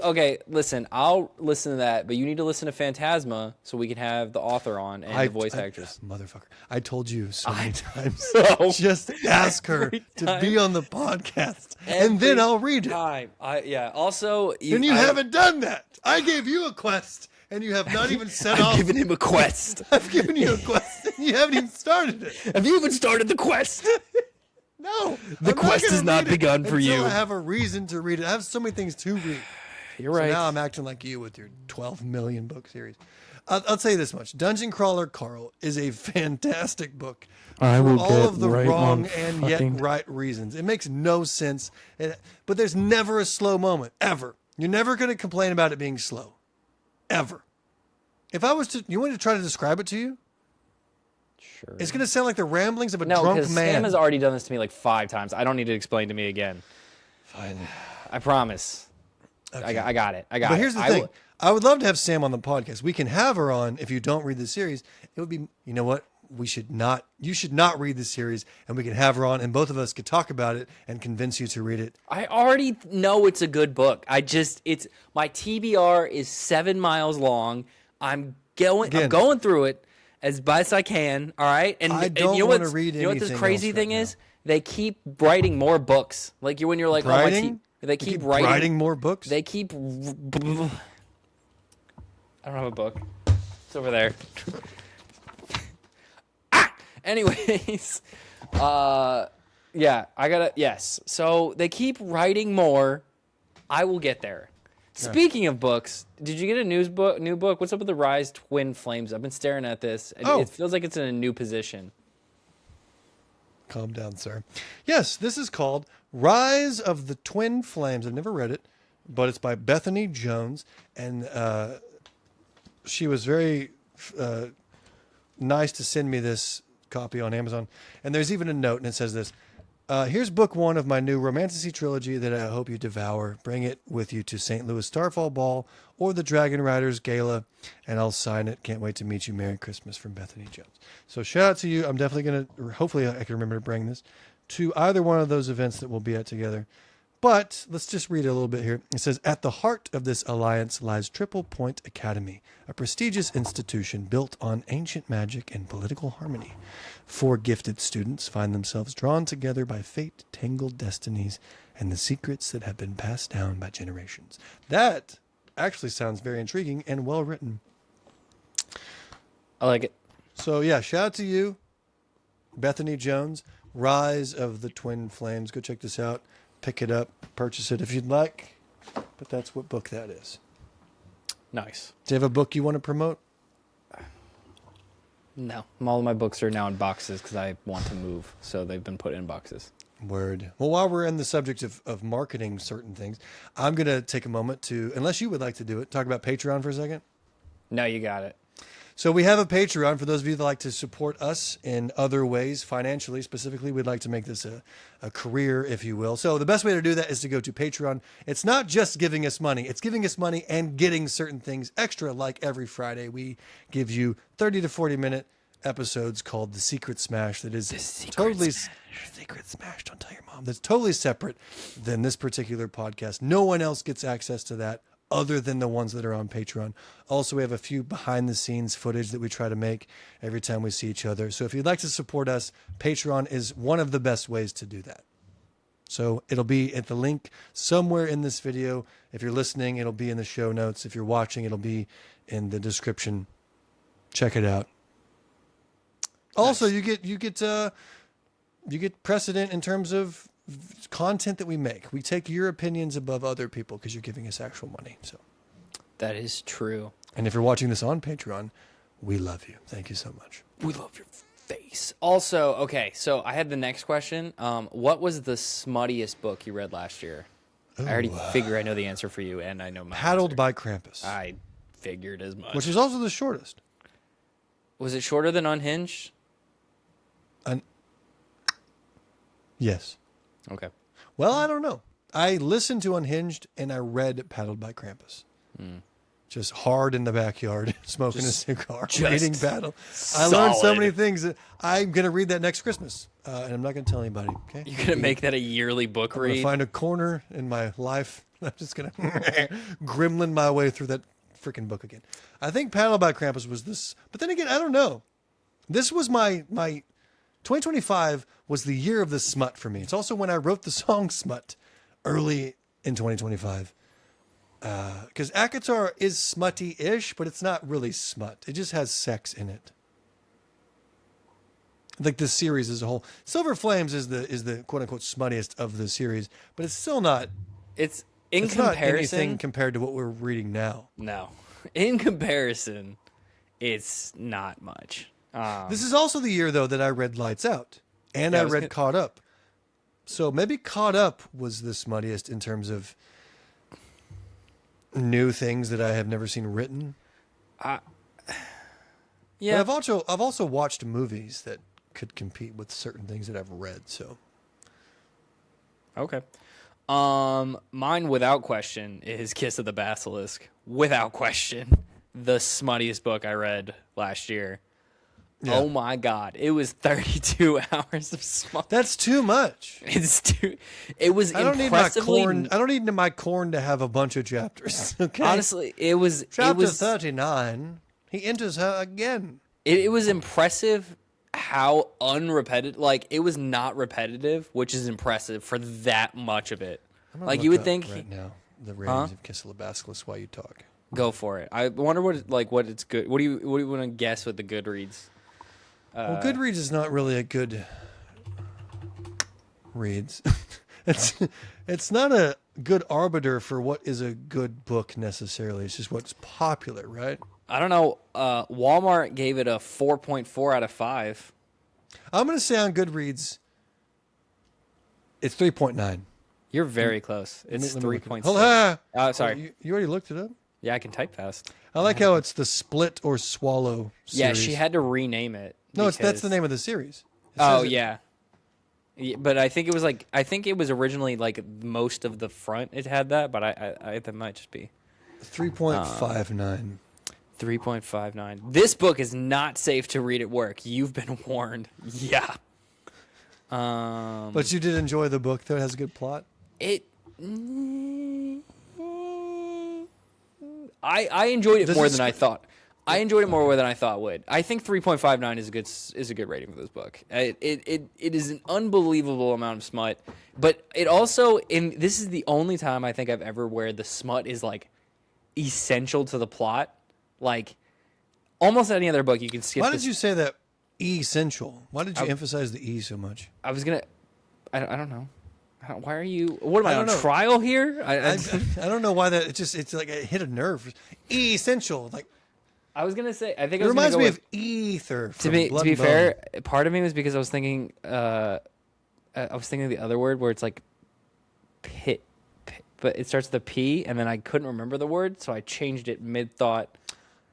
Okay, listen, I'll listen to that, but you need to listen to Phantasma so we can have the author on and the voice actress. Motherfucker. I told you so many times. So Just ask her every to time. be on the podcast, and then I'll read it. Time. Also, And you haven't done that. I gave you a quest, and you have not even set off. I've given him a quest. I've given you a quest, and you haven't even started it. Have you even started the quest? No. The quest has not begun for until you. I have a reason to read it. I have so many things to read. You're So right. now I'm acting like you with your 12 million book series. I'll tell you this much. Dungeon Crawler Carl is a fantastic book I for will all get of the right wrong on and fucking- yet right reasons. It makes no sense. But there's never a slow moment, ever. You're never going to complain about it being slow. Ever. If I was to, you want me to try to describe it to you? Sure. It's going to sound like the ramblings of a No, drunk because man. Sam has already done this to me like 5 times. I don't need to explain to me again. Fine. I promise. Okay. I got it. I got it. But here's the thing. I would love to have Sam on the podcast. We can have her on if you don't read the series. It would be, you know what? You should not read the series, and we can have her on, and both of us could talk about it and convince you to read it. I already know it's a good book. My TBR is 7 miles long. I'm going through it as best I can. All right. And I don't you know wanna what's- read You know what this anything crazy else thing right is? They keep writing more books. Like when you're like, Writing? they keep writing writing more books. They keep. I don't have a book. It's over there. Anyways, yeah, yes. So they keep writing more. I will get there. Speaking of books, did you get a new book? What's up with the Rise Twin Flames? I've been staring at this. It feels like it's in a new position. Calm down, sir. Yes, this is called Rise of the Twin Flames. I've never read it, but it's by Bethany Jones, and she was very nice to send me this copy on Amazon. And there's even a note, and it says this. Here's book 1 of my new romantasy trilogy that I hope you devour. Bring it with you to St. Louis Starfall Ball or the Dragon Riders Gala, and I'll sign it. Can't wait to meet you. Merry Christmas from Bethany Jones. So shout out to you. I'm definitely going to, hopefully I can remember to bring this to either one of those events that we'll be at together. But let's just read it a little bit here. It says, at the heart of this alliance lies Triple Point Academy, a prestigious institution built on ancient magic and political harmony. 4 gifted students find themselves drawn together by fate-tangled destinies and the secrets that have been passed down by generations. That actually sounds very intriguing and well written. I like it. So yeah, shout out to you, Bethany Jones, Rise of the Twin Flames. Go check this out. Pick it up, purchase it if you'd like. But that's what book that is. Nice. Do you have a book you want to promote? No. All of my books are now in boxes because I want to move. So they've been put in boxes. Word. Well, while we're in the subject of marketing certain things, I'm going to take a moment to, unless you would like to do it, talk about Patreon for a second. No, you got it. So we have a Patreon for those of you that like to support us in other ways, financially. Specifically, we'd like to make this a career, if you will. So the best way to do that is to go to Patreon. It's not just giving us money. It's giving us money and getting certain things extra, like every Friday we give you 30 to 40-minute episodes called The Secret Smash that is totally... Secret Smash, don't tell your mom. That's totally separate than this particular podcast. No one else gets access to that other than the ones that are on Patreon. Also, we have a few behind-the-scenes footage that we try to make every time we see each other. So if you'd like to support us, Patreon is one of the best ways to do that. So it'll be at the link somewhere in this video. If you're listening, it'll be in the show notes. If you're watching, it'll be in the description. Check it out. Also, you get precedent in terms of content that we make. We take your opinions above other people because you're giving us actual money. So that is true. And if you're watching this on Patreon, we love you. Thank you so much. We love your face. Also, okay, so I had the next question. What was the smuttiest book you read last year? Ooh, I already figure I know the answer for you, and I know my Paddled answer. by Krampus. I figured as much. Which is also the shortest. Was it shorter than Unhinged? Yes. Okay. Well, I don't know. I listened to Unhinged and I read Paddled by Krampus. Just hard in the backyard, smoking a cigar, reading Paddle. I learned so many things. I'm going to read that next Christmas, and I'm not going to tell anybody. Okay? You're going to make that a yearly book read? I'm going to find a corner in my life. I'm just going to gremlin my way through that freaking book again. I think Paddled by Krampus was this, but then again, I don't know. This was my 2025 was the year of the smut for me. It's also when I wrote the song Smut early in 2025. Because Akatar is smutty-ish, but it's not really smut. It just has sex in it. Like the series as a whole. Silver Flames is the quote-unquote smuttiest of the series, but it's still not. It's comparison. Not anything compared to what we're reading now. No. In comparison, it's not much. This is also the year, though, that I read Lights Out. And I read Caught Up. So maybe Caught Up was the smuttiest in terms of new things that I have never seen written. Yeah. But I've also watched movies that could compete with certain things that I've read, so. Okay. Mine, without question, is Kiss of the Basilisk. Without question. The smuttiest book I read last year. Yeah. Oh my God. It was 32 hours of smut. That's too much. It was impressively. I don't need my corn to have a bunch of chapters. Okay. Honestly, it was. Chapter 39. He enters her again. It was impressive how unrepetitive. Like, it was not repetitive, which is impressive for that much of it. Like, you would think. Right now, the ratings of Kiss of the Basilisk while you talk. Go for it. I wonder what it's good. What do you want to guess with the Goodreads? Well, Goodreads is not really a good reads. it's not a good arbiter for what is a good book necessarily. It's just what's popular, right? I don't know. Walmart gave it a 4.4 out of 5. I'm going to say on Goodreads, it's 3.9. You're very close. It's Let me look it up. 3.6. Hold on. Sorry. You already looked it up? Yeah, I can type fast. I like how it's the Split or Swallow series. Yeah, she had to rename it. No, that's the name of the series. Oh, yeah. But I think it was originally like most of the front it had that, but I that might just be 3.59. 3.59. This book is not safe to read at work. You've been warned. Yeah. But you did enjoy the book, though. It has a good plot. I enjoyed it more than I thought. I enjoyed it more than I thought would. I think 3.59 is a good rating for this book. It is an unbelievable amount of smut, but it also this is the only time I think I've ever where the smut is like essential to the plot. Like almost any other book you can skip. Why did you say that essential? Why did you emphasize the E so much? I don't know. Why are you? What am I on trial here? I don't know why that. It's like it hit a nerve. Essential. Like I was gonna say. I think it I was reminds gonna me go of ether. to be fair, part of me was because I was thinking. I was thinking the other word where it's like pit, but it starts with a P, and then I couldn't remember the word, so I changed it mid thought.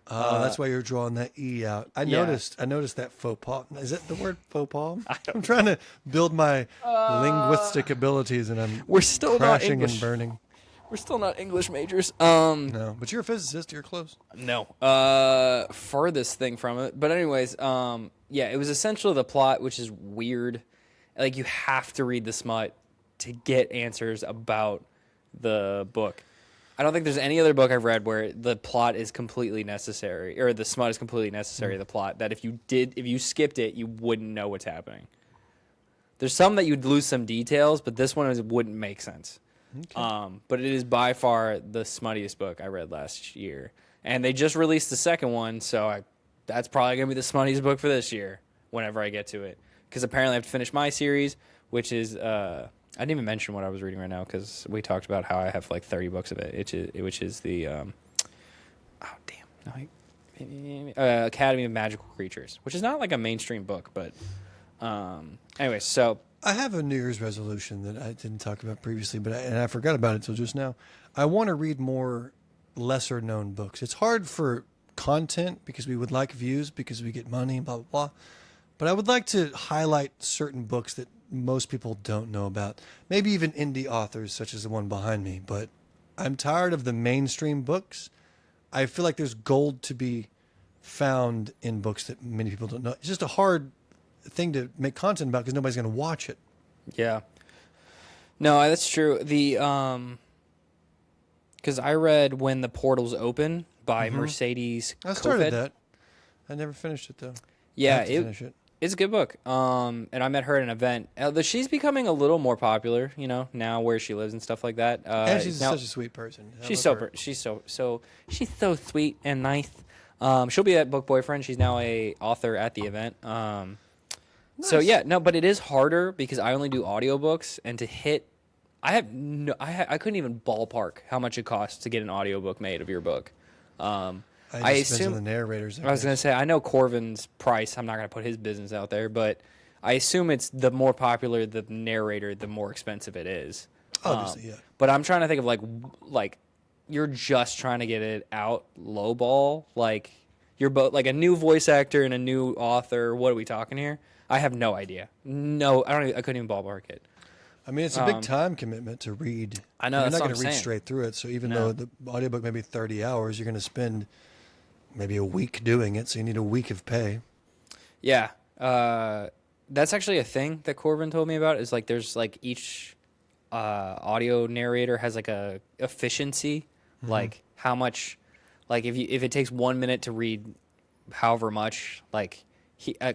That's why you're drawing that E out. I noticed that faux pas. Is that the word faux pas? I'm trying to build my linguistic abilities, and we're still crashing not and burning. We're still not English majors. No, but you're a physicist. You're close. No. Furthest thing from it. But anyways, yeah, it was essentially the plot, which is weird. Like you have to read the smut to get answers about the book. I don't think there's any other book I've read where the plot is completely necessary, or the smut is completely necessary to the plot, that if you skipped it, you wouldn't know what's happening. There's some that you'd lose some details, but this one wouldn't make sense. Okay. But it is by far the smuttiest book I read last year. And they just released the second one, so that's probably going to be the smuttiest book for this year, whenever I get to it. Because apparently I have to finish my series, which is... I didn't even mention what I was reading right now because we talked about how I have like 30 books of it, which is the Academy of Magical Creatures, which is not like a mainstream book, but anyway, so I have a New Year's resolution that I didn't talk about previously, but I forgot about it until just now. I want to read more lesser known books. It's hard for content because we would like views because we get money, blah blah blah. But I would like to highlight certain books that most people don't know about. Maybe even indie authors such as the one behind me. But I'm tired of the mainstream books. I feel like there's gold to be found in books that many people don't know. It's just a hard thing to make content about because nobody's going to watch it. Yeah. No, that's true. Because I read When the Portals Open by Mercedes I started Kofed. that. I never finished it though. Yeah, finish it. It's a good book. And I met her at an event. She's becoming a little more popular, now where she lives and stuff like that. And she's such a sweet person. She's so sweet and nice. She'll be at Book Boyfriend. She's now a author at the event. Nice. So yeah, no, but it is harder because I only do audiobooks, and to hit, I couldn't even ballpark how much it costs to get an audiobook made of your book. I assume the narrators. I was going to say, I know Corvin's price. I'm not going to put his business out there, but I assume it's the more popular the narrator, the more expensive it is. Obviously, yeah. But I'm trying to think of like you're just trying to get it out lowball. Like you're both like a new voice actor and a new author. What are we talking here? I have no idea. No, I couldn't even ballpark it. I mean, it's a big time commitment to read. I know. You're that's not going to read straight through it. So even though the audiobook may be 30 hours, you're going to spend maybe a week doing it. So you need a week of pay. Yeah. That's actually a thing that Corvin told me about. Is like there's like each audio narrator has like a efficiency, like how much, like if it takes 1 minute to read, however much, like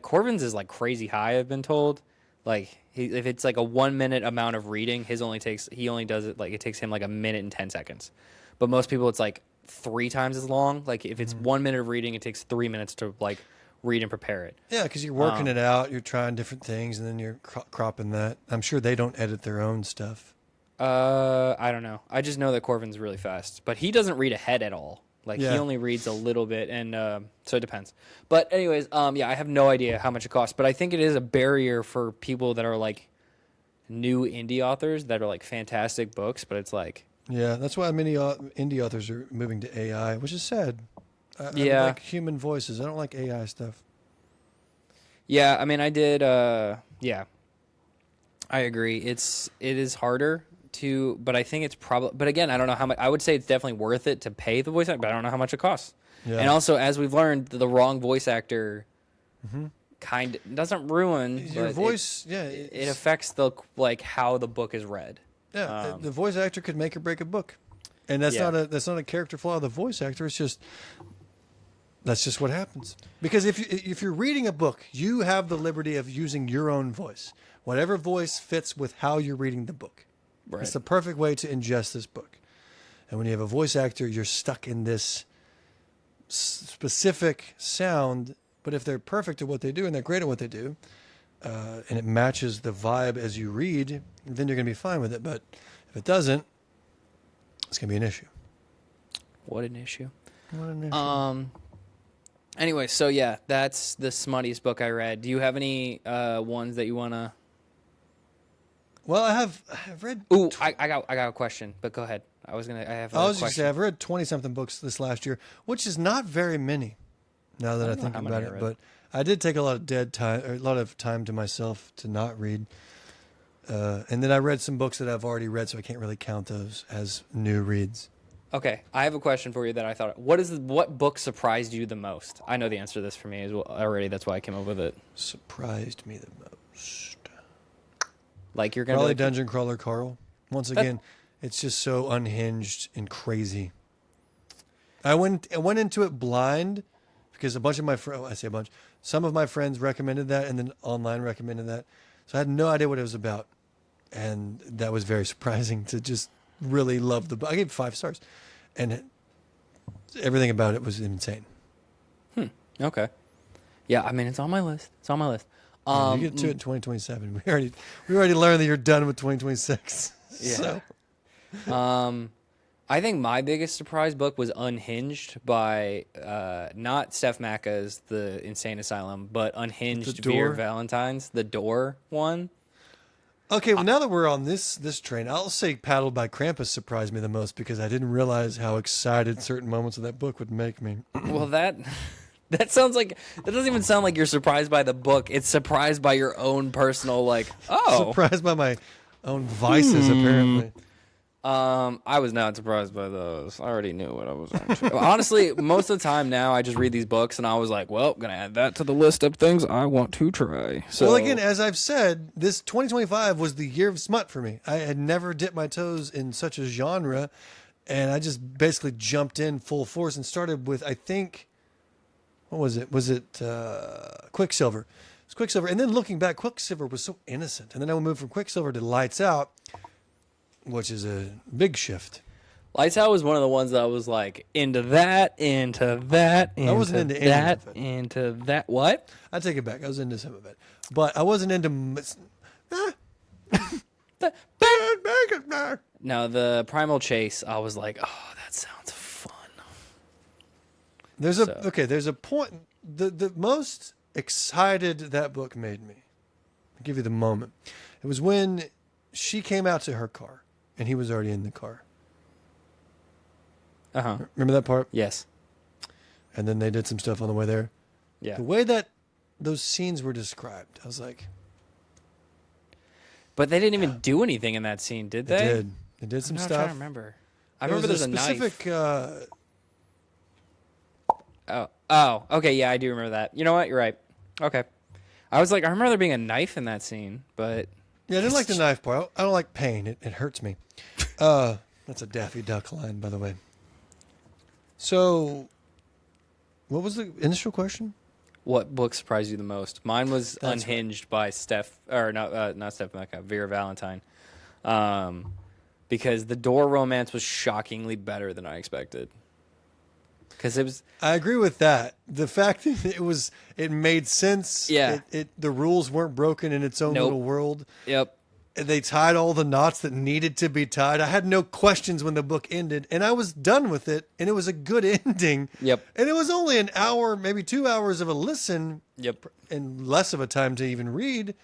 Corvin's is like crazy high. I've been told, like if it's like a 1 minute amount of reading, he only does it like it takes him like a minute and 10 seconds, but most people it's like 3 times as long. Like if it's 1 minute of reading, it takes 3 minutes to like read and prepare it. Yeah, because you're working it out, you're trying different things, and then you're cropping that. I'm sure they don't edit their own stuff. I don't know. I just know that Corvin's really fast, but he doesn't read ahead at all. Like he only reads a little bit, and so it depends. But anyways, yeah, I have no idea how much it costs, but I think it is a barrier for people that are like new indie authors that are like fantastic books, but it's like Yeah, that's why many indie authors are moving to AI, which is sad. I like human voices. I don't like AI stuff. Yeah, I mean, I did. Yeah, I agree. It is harder to, but I think it's probably. But again, I don't know how much. I would say it's definitely worth it to pay the voice actor, but I don't know how much it costs. Yeah. And also, as we've learned, the wrong voice actor kind of doesn't ruin your voice. It affects the like how the book is read. Yeah, the voice actor could make or break a book, and that's not a character flaw of the voice actor. It's just. That's just what happens. Because if you're reading a book, you have the liberty of using your own voice. Whatever voice fits with how you're reading the book. Right. It's the perfect way to ingest this book. And when you have a voice actor, you're stuck in this specific sound. But if they're perfect at what they do and they're great at what they do, and it matches the vibe as you read, then you're going to be fine with it. But if it doesn't, it's going to be an issue. What an issue. Anyway, so yeah, that's the smuttiest book I read. Do you have any ones that you wanna? Well, I've read. Ooh, I got a question, but go ahead. I was just gonna say I've read 20-something books this last year, which is not very many. Now that I think about it, but I did take a lot of a lot of time to myself to not read, and then I read some books that I've already read, so I can't really count those as new reads. Okay, I have a question for you that I thought. What book surprised you the most? I know the answer to this for me as well already. That's why I came up with it. Surprised me the most. Like you're gonna probably Dungeon Crawler Carl. Once again, it's just so unhinged and crazy. I went into it blind because a bunch of my friends. I say a bunch. Some of my friends recommended that, and then online recommended that. So I had no idea what it was about, and that was very surprising to just. Really loved the book. I gave it 5 stars, and everything about it was insane. Okay. Yeah, I mean it's on my list. It's on my list. You get to it in 2027. We already learned that you're done with 2026. Yeah. So. I think my biggest surprise book was Unhinged by not Steph Macca's The Insane Asylum, but Unhinged Vera Valentine's, The Door one. Okay, well, now that we're on this train, I'll say Paddled by Krampus surprised me the most because I didn't realize how excited certain moments of that book would make me. Well, that sounds like that doesn't even sound like you're surprised by the book. It's surprised by your own personal surprised by my own vices apparently. I was not surprised by those. I already knew what I was into. Honestly, most of the time now I just read these books and I was like, well, I'm going to add that to the list of things I want to try. So, well, again, as I've said, this 2025 was the year of smut for me. I had never dipped my toes in such a genre, and I just basically jumped in full force and started with, I think, what was it? Was it Quicksilver? It was Quicksilver. And then looking back, Quicksilver was so innocent. And then I moved from Quicksilver to Lights Out, which is a big shift. Lights Out was one of the ones that I was like into that. I wasn't into any of it. Into that. What? I take it back. I was into some of it, but I wasn't into. No, the Primal Chase. I was like, oh, that sounds fun. There's a point. The most excited that book made me. I'll give you the moment. It was when she came out to her car. And he was already in the car. Uh-huh. Remember that part? Yes. And then they did some stuff on the way there. Yeah. The way that those scenes were described, I was like... But they didn't even do anything in that scene, did they? They did. They did some stuff. I'm trying to remember. I remember there's a specific, knife. Oh, okay, yeah, I do remember that. You know what? You're right. Okay. I was like, I remember there being a knife in that scene, but... Yeah, I didn't like the knife part. I don't like pain. It hurts me. That's a Daffy Duck line, by the way. So, what was the initial question? What book surprised you the most? Mine was Unhinged by not Steph Mecca, Vera Valentine. Because the Door romance was shockingly better than I expected. because it was. I agree with that. The fact that it made sense. Yeah. The rules weren't broken in its own Nope. little world. Yep. They tied all the knots that needed to be tied. I had no questions when the book ended, and I was done with it, and it was a good ending. Yep. And it was only an hour, maybe 2 hours of a listen. Yep. And less of a time to even read.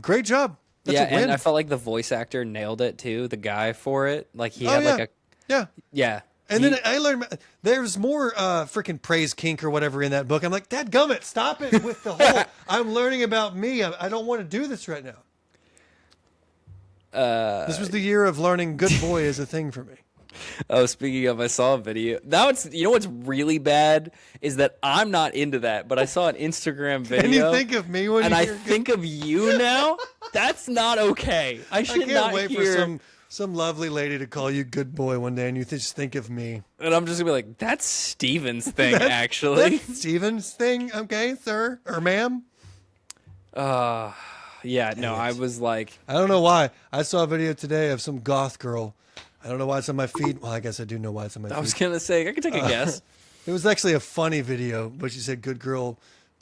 Great job. That's Yeah, a win. and I felt like the voice actor nailed it too. The guy for it, like he Oh, had yeah. like a Yeah. yeah. And He- then I learned there's more freaking praise kink or whatever in that book. I'm like, dadgummit, stop it with the whole, I'm learning about me. I don't want to do this right now. This was the year of learning good boy is a thing for me. Oh, speaking of, I saw a video. Now you know what's really bad is that I'm not into that, but I saw an Instagram video. And you think of me when and you I hear think of you now. That's not okay. I I should can't not wait hear. for some lovely lady to call you good boy one day and you just think of me. And I'm just gonna be like, that's Steven's thing, actually. That's Steven's thing, okay, sir or ma'am? Yeah, no, I was like, I don't know why. I saw a video today of some goth girl. I don't know why it's on my feed. Well, I guess I do know why it's on my feed. I was gonna say, I could take a guess. It was actually a funny video, but she said "good girl"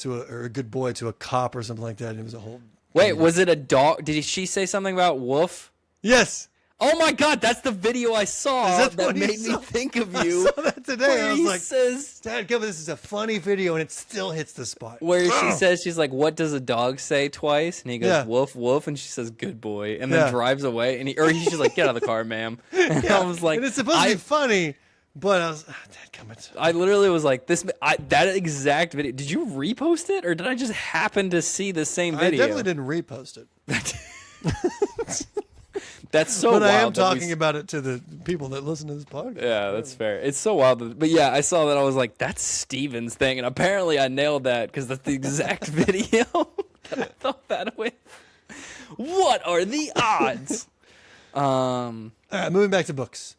or a good boy to a cop or something like that. And it was a whole. Wait, was it a dog? Did she say something about woof? Yes. Oh my God, that's the video I saw Is that the that one you made me saw? think of I you. saw that today. Where I was he like, says, "Dad, this is a funny video, and it still hits the spot." where she says, she's like, "What does a dog say twice?" And he goes, Yeah. "Woof, woof," and she says, "Good boy," and then Yeah. drives away. And he's just like, "Get out of the car, ma'am." And Yeah. I was like, and it's supposed to be funny, but I was, dadgummit. I literally was like, that exact video. Did you repost it, or did I just happen to see the same I video? definitely didn't repost it, That's so but wild. I am that we talking about it to the people that listen to this podcast. Yeah, that's fair. It's so wild. But yeah, I saw that. I was like, that's Steven's thing. And apparently I nailed that because that's the exact video that I thought that with. What are the odds? All right, moving back to books.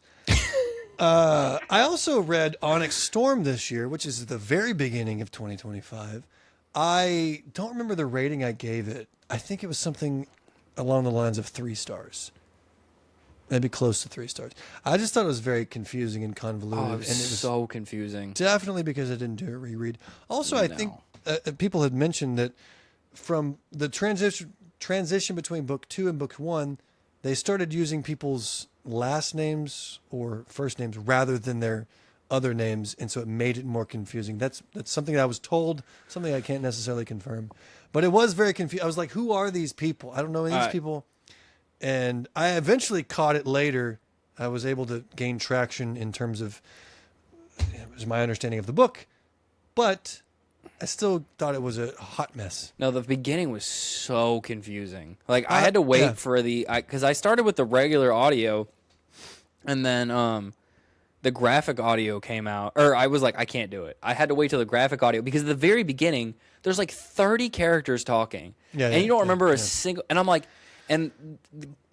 I also read Onyx Storm this year, which is the very beginning of 2025. I don't remember the rating I gave it. I think it was something along the lines of 3 stars. Maybe close to 3 stars. I just thought it was very confusing and convoluted. Oh, it and was it was so confusing. definitely because I didn't do a reread. Also, I think people had mentioned that from the transition between book 2 and book 1, they started using people's last names or first names rather than their other names, and so it made it more confusing. That's something that I was told, something I can't necessarily confirm. But it was very confusing. I was like, who are these people? I don't know any of these people. And I eventually caught it later. I was able to gain traction in terms of it was my understanding of the book, but I still thought it was a hot mess. No, the beginning was so confusing. Like I had to wait for because I started with the regular audio, and then the graphic audio came out. Or I was like, I can't do it. I had to wait till the graphic audio because at the very beginning there's like 30 characters talking, and you don't remember a single. And I'm like, and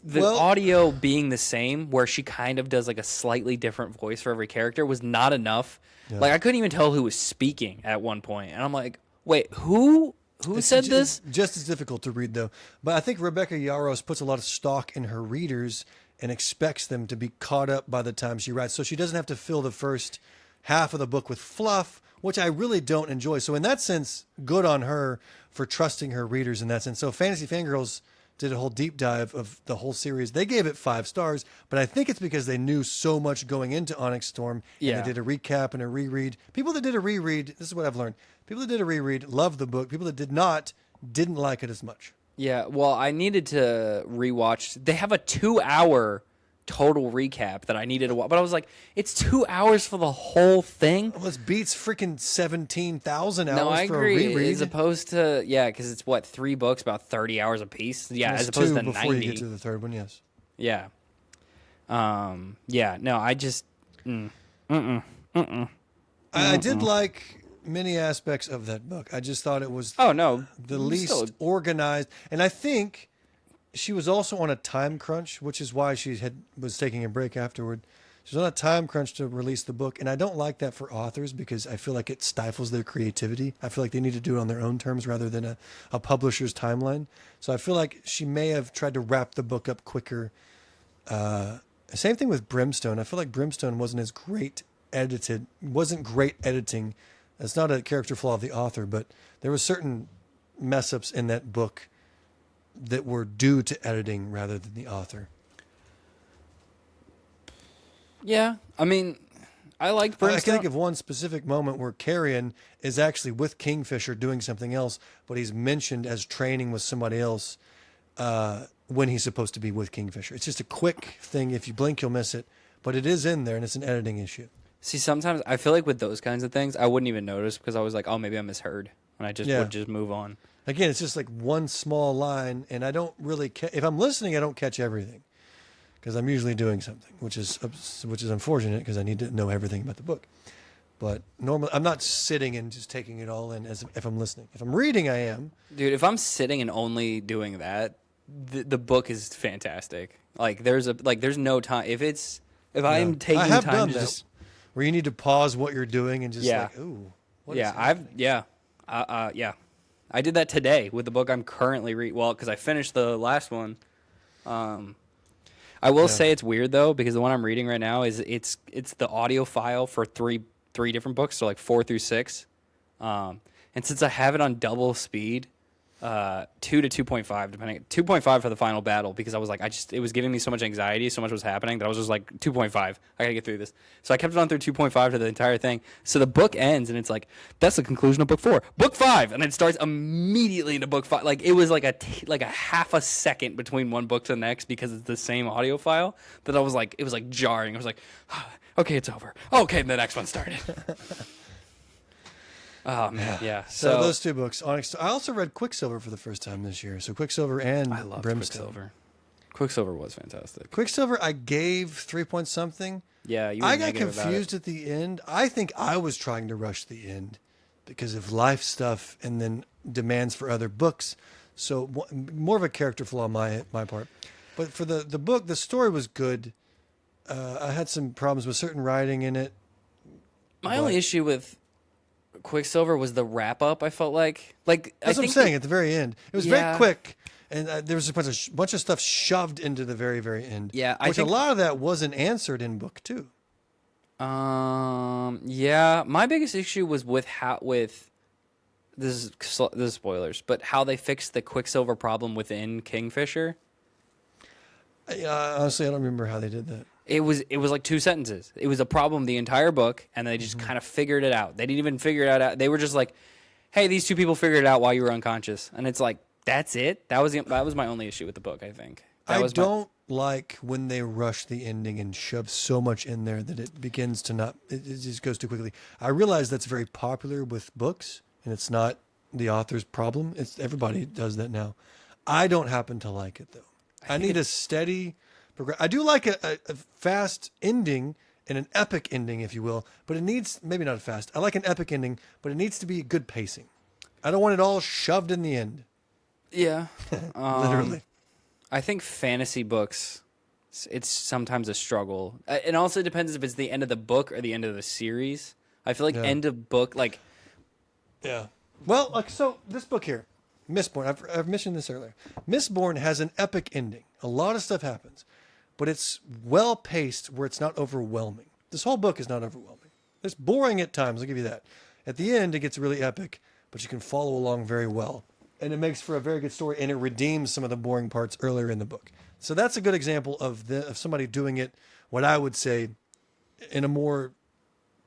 the audio being the same, where she kind of does like a slightly different voice for every character, was not enough. Yeah. Like I couldn't even tell who was speaking at one point, and I'm like, wait, who said this? Just as difficult to read though. But I think Rebecca Yarros puts a lot of stock in her readers and expects them to be caught up by the time she writes, so she doesn't have to fill the first half of the book with fluff, which I really don't enjoy. So in that sense, good on her for trusting her readers in that sense. So Fantasy Fangirls did a whole deep dive of the whole series. They gave it 5 stars, but I think it's because they knew so much going into Onyx Storm. And they did a recap and a reread. People that did a reread, this is what I've learned. People that did a reread loved the book. People that did not didn't like it as much. Yeah, well, I needed to rewatch. They have a 2-hour total recap that I needed to watch, but I was like, it's 2 hours for the whole thing. Well, this beats freaking 17,000 hours no, I for agree. a reread. As opposed to because it's what 3 books, about 30 hours a piece. Yeah, as opposed to 90 before you get to the third one. Yes. Yeah. Yeah. No, I just. I did like many aspects of that book. I just thought it was the least organized, and I think she was also on a time crunch, which is why she was taking a break afterward. She was on a time crunch to release the book, and I don't like that for authors because I feel like it stifles their creativity. I feel like they need to do it on their own terms rather than a publisher's timeline. So I feel like she may have tried to wrap the book up quicker. Same thing with Brimstone. I feel like Brimstone wasn't as great edited. It wasn't great editing. It's not a character flaw of the author, but there were certain mess ups in that book that were due to editing rather than the author. Yeah, I mean, I liked I Brimstone. can think of one specific moment where Carrion is actually with Kingfisher doing something else, but he's mentioned as training with somebody else when he's supposed to be with Kingfisher. It's just a quick thing. If you blink, you'll miss it. But it is in there, and it's an editing issue. See, sometimes I feel like with those kinds of things, I wouldn't even notice because I was like, oh, maybe I misheard. And I just would just move on. Again, it's just like one small line, and I don't really if I'm listening, I don't catch everything because I'm usually doing something, which is unfortunate because I need to know everything about the book. But normally, I'm not sitting and just taking it all in as if I'm listening. If I'm reading, I am. Dude, if I'm sitting and only doing that, the book is fantastic. Like there's no time if I'm taking I have time done to that, just where you need to pause what you're doing and just like, ooh, what is happening? I did that today with the book I'm currently reading. Well, because I finished the last one. I will say it's weird though because the one I'm reading right now is it's the audio file for three different books, so like 4 through 6. And since I have it on double speed, 2 to 2.5 depending 2.5 for the final battle because I was like it was giving me so much anxiety, so much was happening that I was just like 2.5, I gotta get through this, so I kept it on through 2.5 to the entire thing. So the book ends and it's like that's the conclusion of book 4, book 5, and it starts immediately into book 5. Like it was like a half a second between one book to the next because it's the same audio file that I was like, it was like jarring. I was like, okay, it's over, okay, and the next one started. Oh man, yeah. So those two books. Onyx. I also read Quicksilver for the first time this year. So Quicksilver and I loved Brimstone. Quicksilver. Quicksilver was fantastic. Quicksilver, I gave 3 point something. Yeah, you were I got negative about it. confused at the end. I think I was trying to rush the end because of life stuff and then demands for other books. So more of a character flaw on my part. But for the book, the story was good. I had some problems with certain writing in it. My only issue with Quicksilver was the wrap up. I felt like That's what I'm saying. At the very end, it was very Yeah. quick, and there was a bunch of stuff shoved into the very, very end. Yeah, I which think- a lot of that wasn't answered in book 2. Yeah, my biggest issue was with this is spoilers, but how they fixed the Quicksilver problem within Kingfisher. Honestly, I don't remember how they did that. It was like 2 sentences. It was a problem the entire book, and they just kind of figured it out. They didn't even figure it out. They were just like, "Hey, these 2 people figured it out while you were unconscious," and it's like, that's it. That was my only issue with the book. I think. I don't like when they rush the ending and shove so much in there that it begins to not. It just goes too quickly. I realize that's very popular with books, and it's not the author's problem. It's everybody does that now. I don't happen to like it though. I need a steady. I do like a fast ending and an epic ending, if you will, but it needs maybe not fast. I like an epic ending, but it needs to be good pacing. I don't want it all shoved in the end. Yeah, Literally. I think fantasy books, it's sometimes a struggle. It also depends if it's the end of the book or the end of the series. I feel like end of book, like Yeah. Well, like so, this book here, Mistborn. I've mentioned this earlier. Mistborn has an epic ending. A lot of stuff happens, but it's well paced where it's not overwhelming. This whole book is not overwhelming. It's boring at times. I'll give you that. At the end, it gets really epic, but you can follow along very well, and it makes for a very good story, and it redeems some of the boring parts earlier in the book. So that's a good example of somebody doing it, what I would say, in a more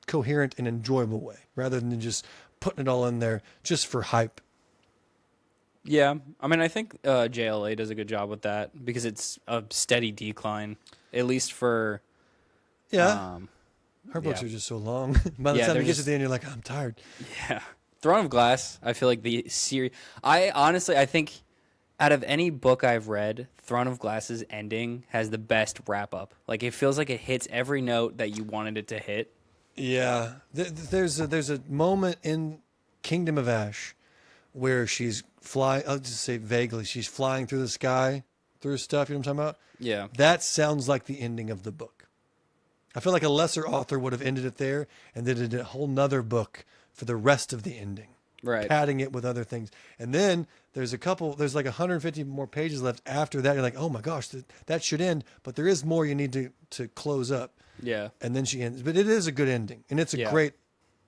coherent and enjoyable way, rather than just putting it all in there just for hype. yeah. I mean, I think JLA does a good job with that because it's a steady decline, at least for Yeah. Her books are just so long. By the time they're you get to just- the end, you're like, I'm tired. Yeah. Throne of Glass, I feel like the series. I think out of any book I've read, Throne of Glass's ending has the best wrap up. Like it feels like it hits every note that you wanted it to hit. Yeah. There's a moment in Kingdom of Ash where she's flying. I'll just say vaguely, she's flying through the sky through stuff. You know what I'm talking about? Yeah. That sounds like the ending of the book. I feel like a lesser author would have ended it there and then did a whole nother book for the rest of the ending. Right. Padding it with other things. And then there's like 150 more pages left after that. You're like, oh my gosh, that should end. But there is more you need to close up. Yeah. and then she ends. But it is a good ending, and it's a Yeah. great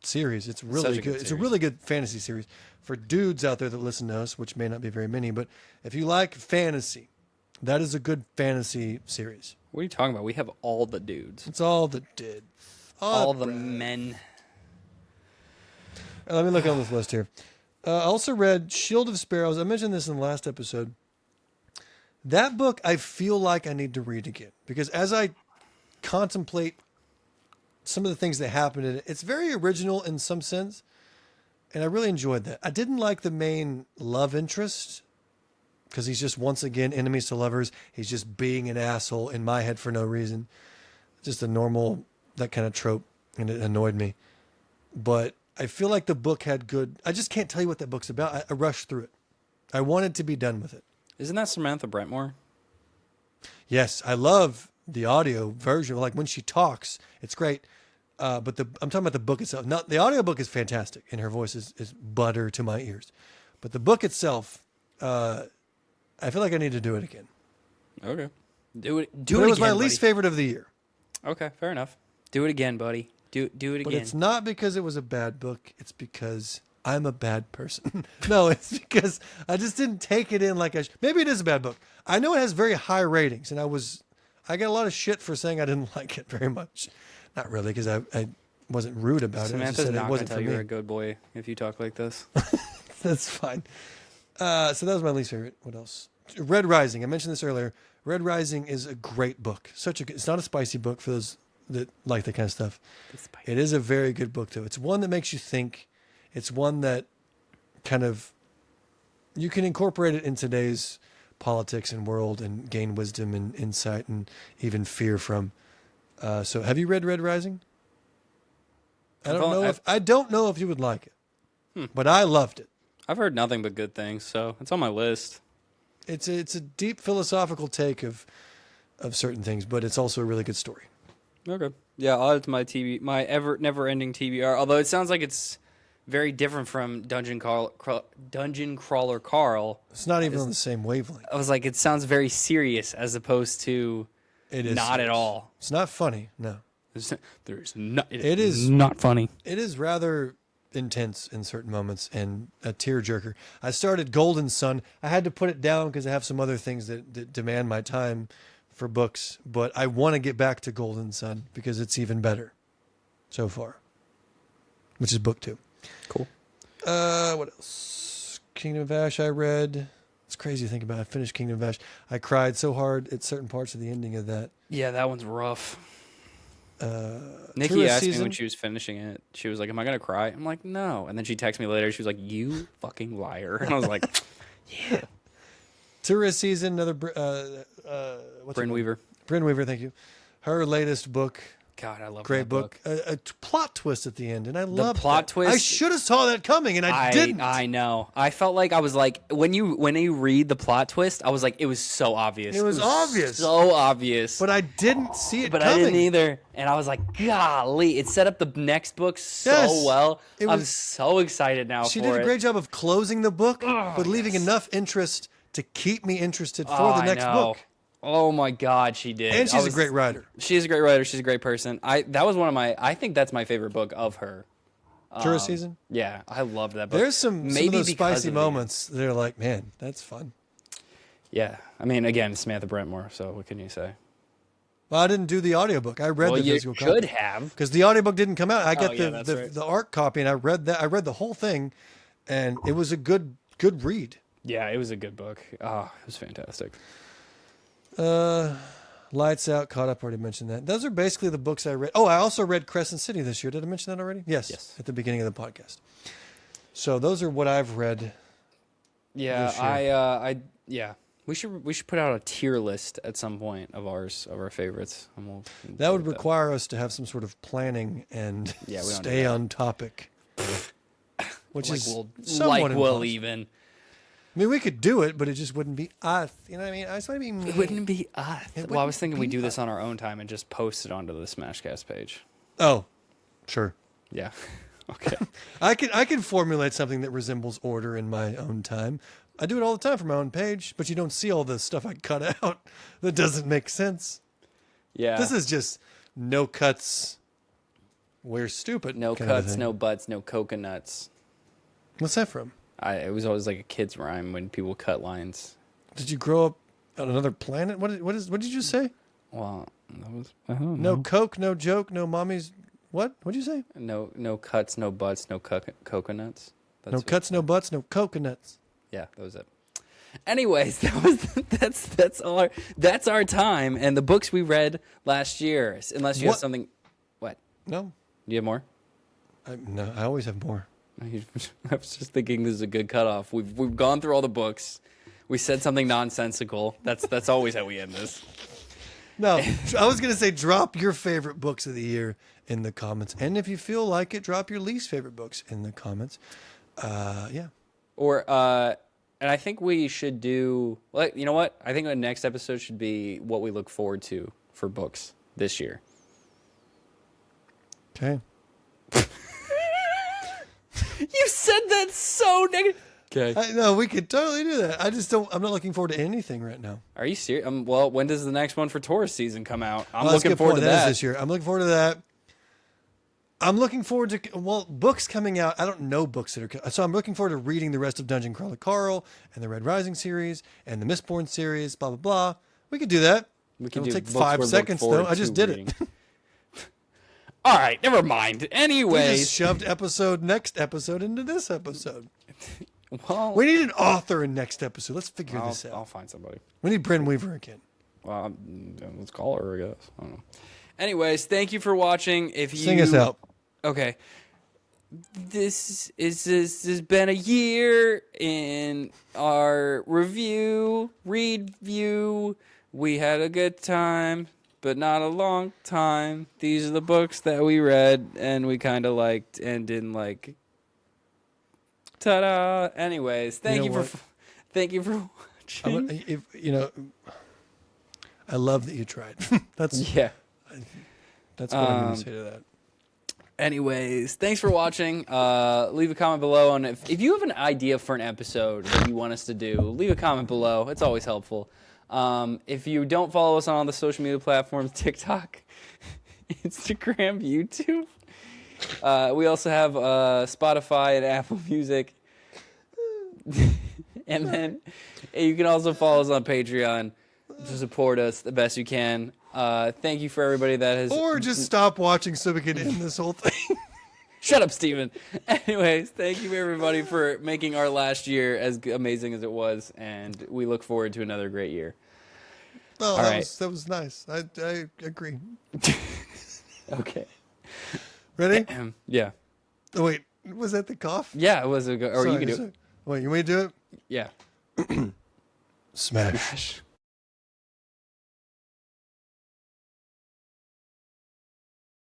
series. It's really Such a good It's a series. really good fantasy series for dudes out there that listen to us, which may not be very many. But if you like fantasy, that is a good fantasy series. What are you talking about? We have all the dudes. It's all the did. All the Brad. men. Let me look on this list here. I also read Shield of Sparrows. I mentioned this in the last episode. That book I feel like I need to read again because as I contemplate some of the things that happen in it, it's very original in some sense, and I really enjoyed that. I didn't like the main love interest because he's just once again enemies to lovers. He's just being an asshole in my head for no reason. Just a normal, that kind of trope, and it annoyed me. But I feel like the book had good... I just can't tell you what that book's about. I rushed through it. I wanted to be done with it. Isn't that Samantha Brentmore? Yes, I love the audio version. Like when she talks, it's great. But I'm talking about the book itself. Not the audiobook is fantastic, and her voice is butter to my ears. But the book itself, I feel like I need to do it again. Okay. Do it. But Do it it was again, my least buddy. favorite of the year. Okay, fair enough. Do it again, buddy. Do it But again. it's not because it was a bad book. It's because I'm a bad person. No, it's because I just didn't take it in like I maybe it is a bad book. I know it has very high ratings, and I got a lot of shit for saying I didn't like it very much. Not really, because I wasn't rude about it. I just Samantha's said not it going to wasn't tell for you're me. a good boy if you talk like this. That's fine. So that was my least favorite. What else? Red Rising. I mentioned this earlier. Red Rising is a great book. It's not a spicy book for those that like that kind of stuff. It is a very good book, though. It's one that makes you think. It's one that kind of you can incorporate it in today's politics and world and gain wisdom and insight and even fear from. So have you read Red Rising? I don't know if you would like it, but I loved it. I've heard nothing but good things, so it's on my list. It's a deep philosophical take of certain things, but it's also a really good story. Okay. Yeah, I'll add it to my never-ending TBR. Although it sounds like it's very different from Dungeon Crawler Carl. It's not even on the same wavelength. I was like, it sounds very serious as opposed to It is not at serious. all. It's not funny. No, It is not funny. it is rather intense in certain moments and a tearjerker. I started Golden Sun. I had to put it down because I have some other things that demand my time for books, but I want to get back to Golden Sun because it's even better so far, which is book 2. Cool. What else? Kingdom of Ash I read. It's crazy to think about. I finished Kingdom of Ash. I cried so hard at certain parts of the ending of that. Yeah, that one's rough. Nikki Tourist asked me season. when she was finishing it. She was like, "Am I gonna cry?" I'm like, "No." And then she texted me later. She was like, "You fucking liar." And I was like, "Yeah." Tourist Season, another what's Bryn Weaver. Bryn Weaver, thank you. Her latest book, God, I love great that book. A plot twist at the end, and I love plot that. twist- I should have saw that coming, and I didn't. I know. I felt like I was like when you read the plot twist, I was like, it was so obvious. It was obvious. So obvious. But I didn't see it But coming. I didn't either. And I was like, golly, it set up the next book so Yes. well. It I'm was- so excited now She for did a it. great job of closing the book, but leaving yes. enough interest to keep me interested for Oh, the I next know. book. Oh my God, she did. And she's a great writer. She is a great writer. She's a great person. That was one of my. I think that's my favorite book of her. Tourist Season. Yeah, I loved that book. There's some of those because spicy of the- moments. They're like, man, that's fun. Yeah, I mean, again, Samantha Brentmore. So what can you say? Well, I didn't do the audiobook. I read Well, the you physical should copy. have. Because the audiobook didn't come out. I got yeah, that's right. the art copy, and I read that. I read the whole thing, and it was a good read. Yeah, it was a good book. Oh, it was fantastic. Lights Out, Caught Up. Already mentioned that. Those are basically the books I read. Oh, I also read Crescent City this year. Did I mention that already? Yes. At the beginning of the podcast. So those are what I've read. Yeah, This year. yeah. We should put out a tier list at some point of our favorites. And we'll That would do require us to have some sort of planning and Yeah, we don't do stay that. on topic. Which like is we'll somewhat like we'll impossible. even. I mean, we could do it, but it just wouldn't be us. You know what I mean? I just want to be me. It wouldn't be us. It Well, I was wouldn't thinking we be do this us. on our own time and just post it onto the SmashCast page. Oh, sure. Yeah. Okay. I can formulate something that resembles order in my own time. I do it all the time for my own page, but you don't see all the stuff I cut out that doesn't make sense. Yeah. This is just no cuts, we're stupid. No kind of a cuts, thing. no butts, no coconuts. What's that from? It was always like a kid's rhyme when people cut lines. Did you grow up on another planet? What did you say? Well, that was, I don't No know. coke, no joke, no mommy's. What? What'd you say? No cuts, no butts, no coconuts. No cuts, no butts, no coconuts. Yeah, that was it. Anyways, that's our time and the books we read last year. Unless you have What? something. What? No, Do you have more? no. I always have more. I was just thinking this is a good cutoff. We've gone through all the books. We said something nonsensical. That's always how we end this. No, I was gonna say drop your favorite books of the year in the comments, and if you feel like it, drop your least favorite books in the comments. Yeah. Or and I think we should do. Like, you know what? I think the next episode should be what we look forward to for books this year. Okay. You said that so negative. Okay. I know we could totally do that. I just don't. I'm not looking forward to anything right now. Are you serious? Well, when does the next one for tourist season come out? I'm Well, that's a looking good forward point. to That is that. this year. I'm looking forward to that. I'm looking forward to books coming out. I don't know books that are so I'm looking forward to reading the rest of Dungeon Crawler Carl and the Red Rising series and the Mistborn series. Blah blah blah. We could do that. We could It'll do take books we're 5 looking seconds forward though. I just to did reading. it. All right, never mind. We Anyways, just shoved next episode into this episode. well, We need an author in next episode. Let's figure this out. I'll find somebody. We need Bryn Weaver again. Well, let's call her, I guess. I don't know. Anyways, thank you for watching. If you Sing us out. Okay. This has been a year in our read view. We had a good time, but not a long time. These are the books that we read and we kind of liked and didn't like. Ta-da! Anyways, thank you for watching. I love that you tried. That's Yeah. what I'm going to say to that. Anyways, thanks for watching. Leave a comment below on if you have an idea for an episode that you want us to do. Leave a comment below. It's always helpful. If you don't follow us on all the social media platforms, TikTok, Instagram, YouTube. We also have Spotify and Apple Music. And then you can also follow us on Patreon to support us the best you can. Thank you for everybody that has... Or just stop watching so we can end this whole thing. Shut up, Steven. Anyways, thank you everybody for making our last year as amazing as it was, and we look forward to another great year. Oh, All that right. was nice. I agree. Okay. Ready? Yeah. Oh, wait, was that the cough? Yeah, it was a good... Or you can do it. Wait, you want me to do it? Yeah. Smash.